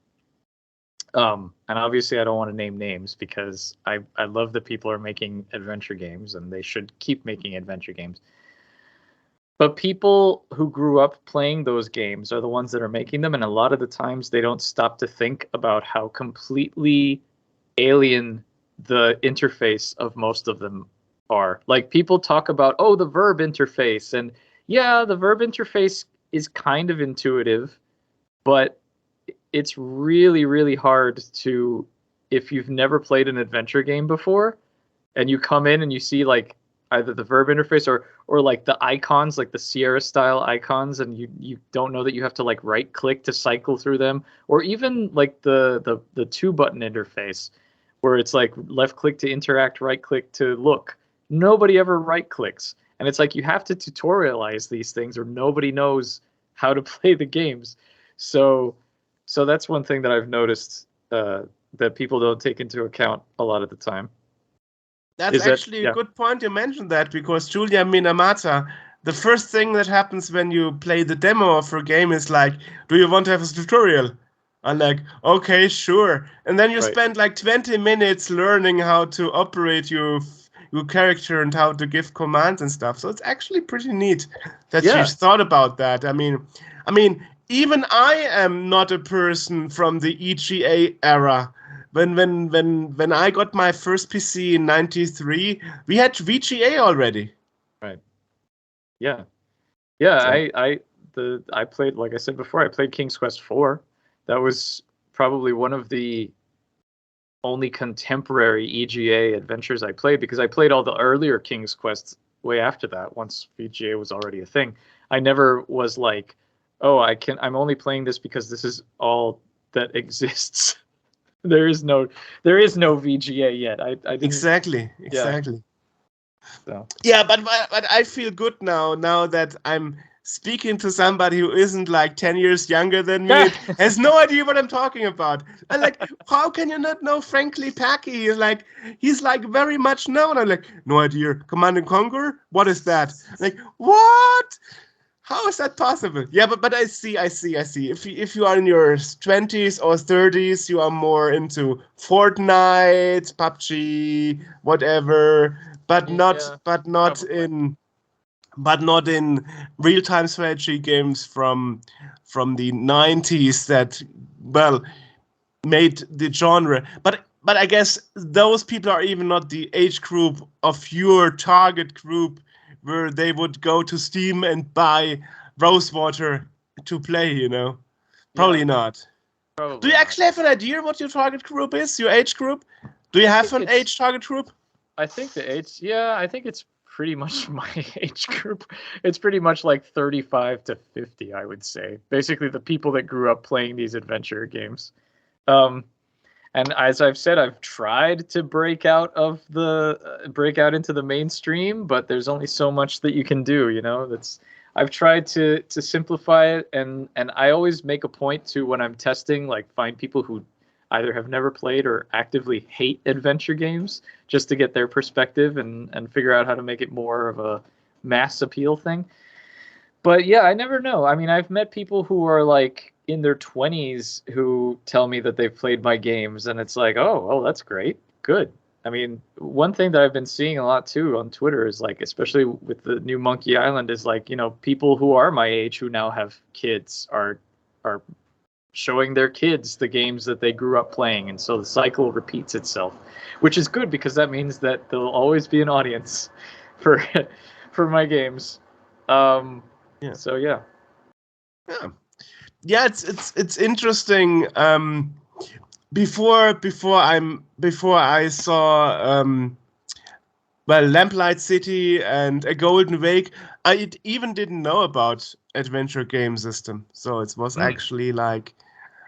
And obviously I don't want to name names because I love that people are making adventure games and they should keep making adventure games. But people who grew up playing those games are the ones that are making them, and a lot of the times they don't stop to think about how completely alien the interface of most of them are. Like people talk about, the verb interface, and yeah, the verb interface is kind of intuitive, but it's really, really hard to, if you've never played an adventure game before and you come in and you see like either the verb interface or like the icons, like the Sierra style icons, and you don't know that you have to like right click to cycle through them, or even like the 2-button interface where it's like left click to interact, right click to look. Nobody ever right clicks. And it's like you have to tutorialize these things or nobody knows how to play the games. So that's one thing that I've noticed that people don't take into account a lot of the time. That's actually a good point you mentioned that, because Julia Minamata, the first thing that happens when you play the demo of her game is like, do you want to have a tutorial? I'm like, okay, sure. And then you spend like 20 minutes learning how to operate your character and how to give commands and stuff. So it's actually pretty neat that she thought about that. I mean, even I am not a person from the EGA era when I got my first PC in '93, we had VGA already. Right. Yeah. Yeah. So. I played, like I said before, I played King's Quest IV. That was probably one of the only contemporary EGA adventures I played, because I played all the earlier King's Quests way after that, once VGA was already a thing. I never was like, oh, I'm only playing this because this is all that exists. There is no VGA yet. I didn't, Exactly. Yeah. So. Yeah, but I feel good now that I'm speaking to somebody who isn't like 10 years younger than me, has no idea what I'm talking about. And like, how can you not know Frankly Packy? He's like very much known. I'm like, no idea. Command and Conquer? What is that? Like, what? How is that possible? Yeah, but I see. If you are in your 20s or 30s, you are more into Fortnite, PUBG, whatever, but not in real-time strategy games from the 90s that made the genre. But I guess those people are even not the age group of your target group, where they would go to Steam and buy Rosewater to play, Probably not. Probably Do you actually have an idea what your target group is, your age group? Do you have an age target group? I think I think it's pretty much my age group. It's pretty much like 35 to 50, I would say. Basically the people that grew up playing these adventure games. And as I've said, I've tried to break out into the mainstream, but there's only so much that you can do, I've tried to simplify it, and I always make a point to, when I'm testing, like, find people who either have never played or actively hate adventure games, just to get their perspective and figure out how to make it more of a mass appeal thing. But yeah, I never know. I mean, I've met people who are like in their 20s who tell me that they've played my games, and it's like, oh, that's great. Good. I mean, one thing that I've been seeing a lot too on Twitter is, like, especially with the new Monkey Island, is like, people who are my age who now have kids are showing their kids the games that they grew up playing, and so the cycle repeats itself, which is good, because that means that there'll always be an audience for my games. Yeah. So yeah. Yeah, it's interesting. Before I saw Lamplight City and A Golden Wake, I even didn't know about adventure game system. So it was actually like,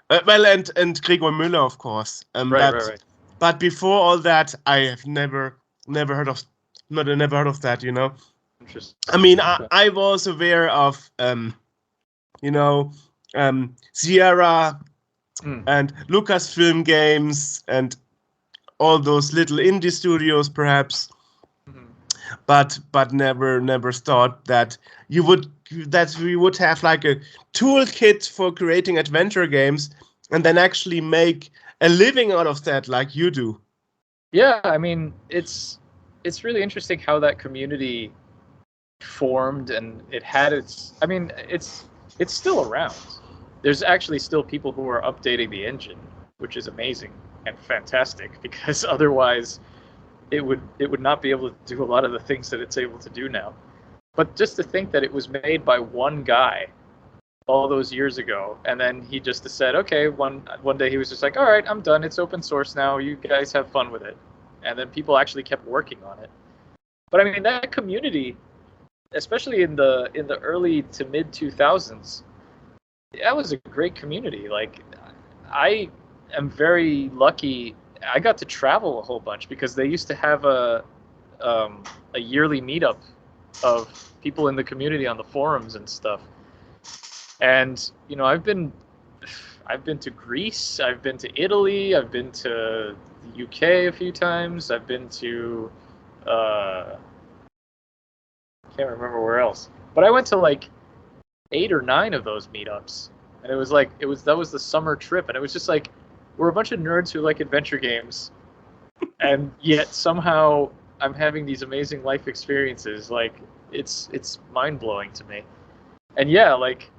and Gregor Müller, of course. Right. But before all that, I have never heard of that. Interesting. I mean, I was aware of Sierra and Lucasfilm Games and all those little indie studios, perhaps, but never thought that we would have like a toolkit for creating adventure games and then actually make a living out of that, like you do. Yeah, I mean, it's really interesting how that community formed, and it had its. I mean, it's still around. There's actually still people who are updating the engine, which is amazing and fantastic, because otherwise it would not be able to do a lot of the things that it's able to do now. But just to think that it was made by one guy all those years ago, and then he just said, okay, one day he was just like, all right, I'm done. It's open source now. You guys have fun with it. And then people actually kept working on it. But I mean, that community, especially in the early to mid 2000s, that was a great community. Like, I am very lucky. I got to travel a whole bunch, because they used to have a yearly meetup of people in the community on the forums and stuff. And I've been to Greece, I've been to Italy, I've been to the UK a few times, I've been to can't remember where else, but I went to like 8 or 9 of those meetups, and that was the summer trip, and it was just like, we're a bunch of nerds who like adventure games, and yet somehow I'm having these amazing life experiences. Like, it's mind-blowing to me. And yeah, like,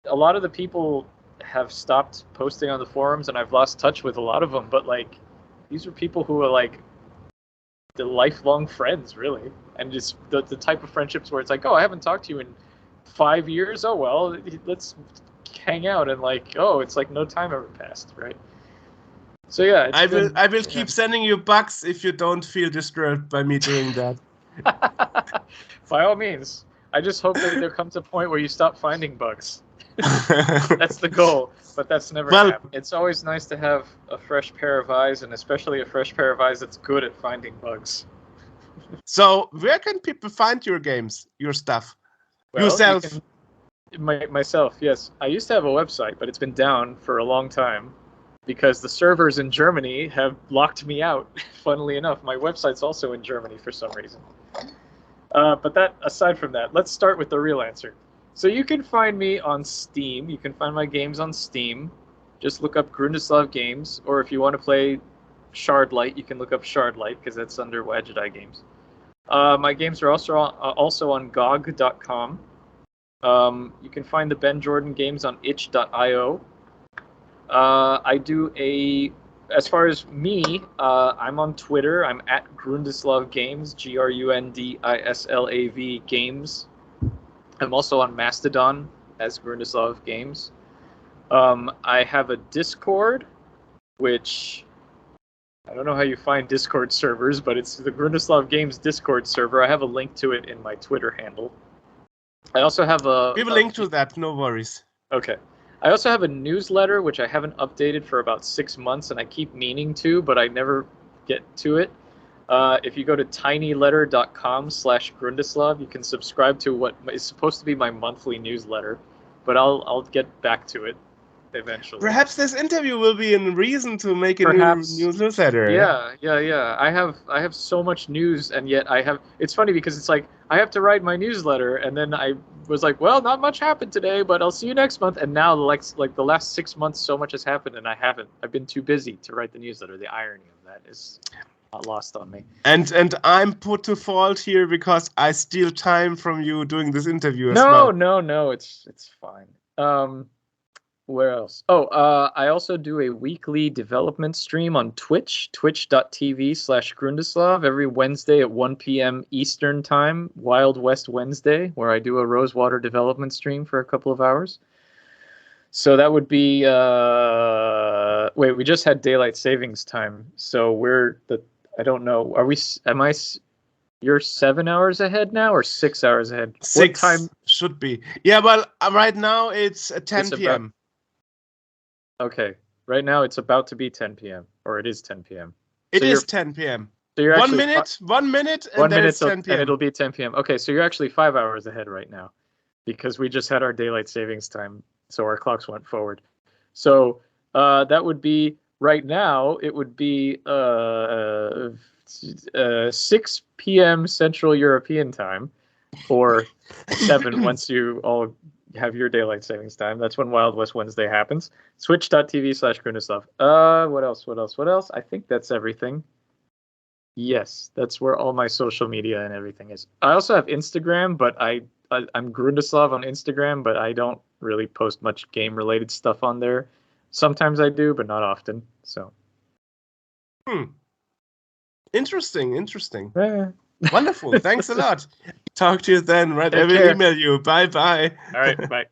a lot of the people have stopped posting on the forums, and I've lost touch with a lot of them. But like, these are people who are like the lifelong friends, really, and just the type of friendships where it's like, oh, I haven't talked to you in 5 years. Oh well, let's hang out, and like, oh, it's like no time ever passed, right? So yeah, I will keep sending you bugs if you don't feel disturbed by me doing that. By all means. I just hope that there comes a point where you stop finding bugs. That's the goal, but that's never happened. It's always nice to have a fresh pair of eyes, and especially a fresh pair of eyes that's good at finding bugs. So, where can people find your games, your stuff? Well, yourself? Myself, yes. I used to have a website, but it's been down for a long time because the servers in Germany have locked me out, funnily enough. My website's also in Germany for some reason. But that, aside from that, let's start with the real answer. So you can find me on Steam. You can find my games on Steam. Just look up Grundislav Games, or if you want to play Shardlight, you can look up Shardlight because that's under Wadgetai Games. My games are also on GOG.com. You can find the Ben Jordan games on itch.io. I do as far as me, I'm on Twitter. I'm at Grundislav Games, Grundislav Games. I'm also on Mastodon as Grundislav Games. I have a Discord, which I don't know how you find Discord servers, but it's the Grundislav Games Discord server. I have a link to it in my Twitter handle. I also have we have a link to that, no worries. Okay. I also have a newsletter, which I haven't updated for about 6 months, and I keep meaning to, but I never get to it. If you go to tinyletter.com/Grundislav, you can subscribe to what is supposed to be my monthly newsletter, but I'll get back to it eventually. Perhaps this interview will be a reason to make a new newsletter. Yeah. I have so much news, and yet it's funny because it's like I have to write my newsletter, and then I was like, well, not much happened today, but I'll see you next month. And now like the last 6 months, so much has happened, and I haven't. I've been too busy to write the newsletter. The irony of that is not lost on me. And I'm put to fault here because I steal time from you doing this interview as well. No, it's fine. Where else? I also do a weekly development stream on Twitch, twitch.tv/Grundislav, every Wednesday at 1 p.m. Eastern Time, Wild West Wednesday, where I do a Rosewater development stream for a couple of hours. So that would be, we just had daylight savings time. So I don't know, you're 7 hours ahead now or 6 hours ahead? 6 what time should be. Yeah, well, right now it's 10 p.m. Okay, right now it's about to be 10 p.m. or it is 10 p.m. It is 10 p.m. So you're 1 minute, and then it's 10 p.m. And it'll be 10 p.m. Okay, so you're actually 5 hours ahead right now because we just had our daylight savings time, so our clocks went forward. So that would be, right now, it would be 6 p.m. Central European Time, or 7 once you all have your daylight savings time. That's when Wild West Wednesday happens. Twitch.tv/Grundislav. What else? I think that's everything. Yes, that's where all my social media and everything is. I also have Instagram, but I'm Grundislav on Instagram, but I don't really post much game-related stuff on there. Sometimes I do, but not often. So. Interesting. Yeah. Wonderful. Thanks a lot. Talk to you then, right? I will email you. Bye. All right, bye.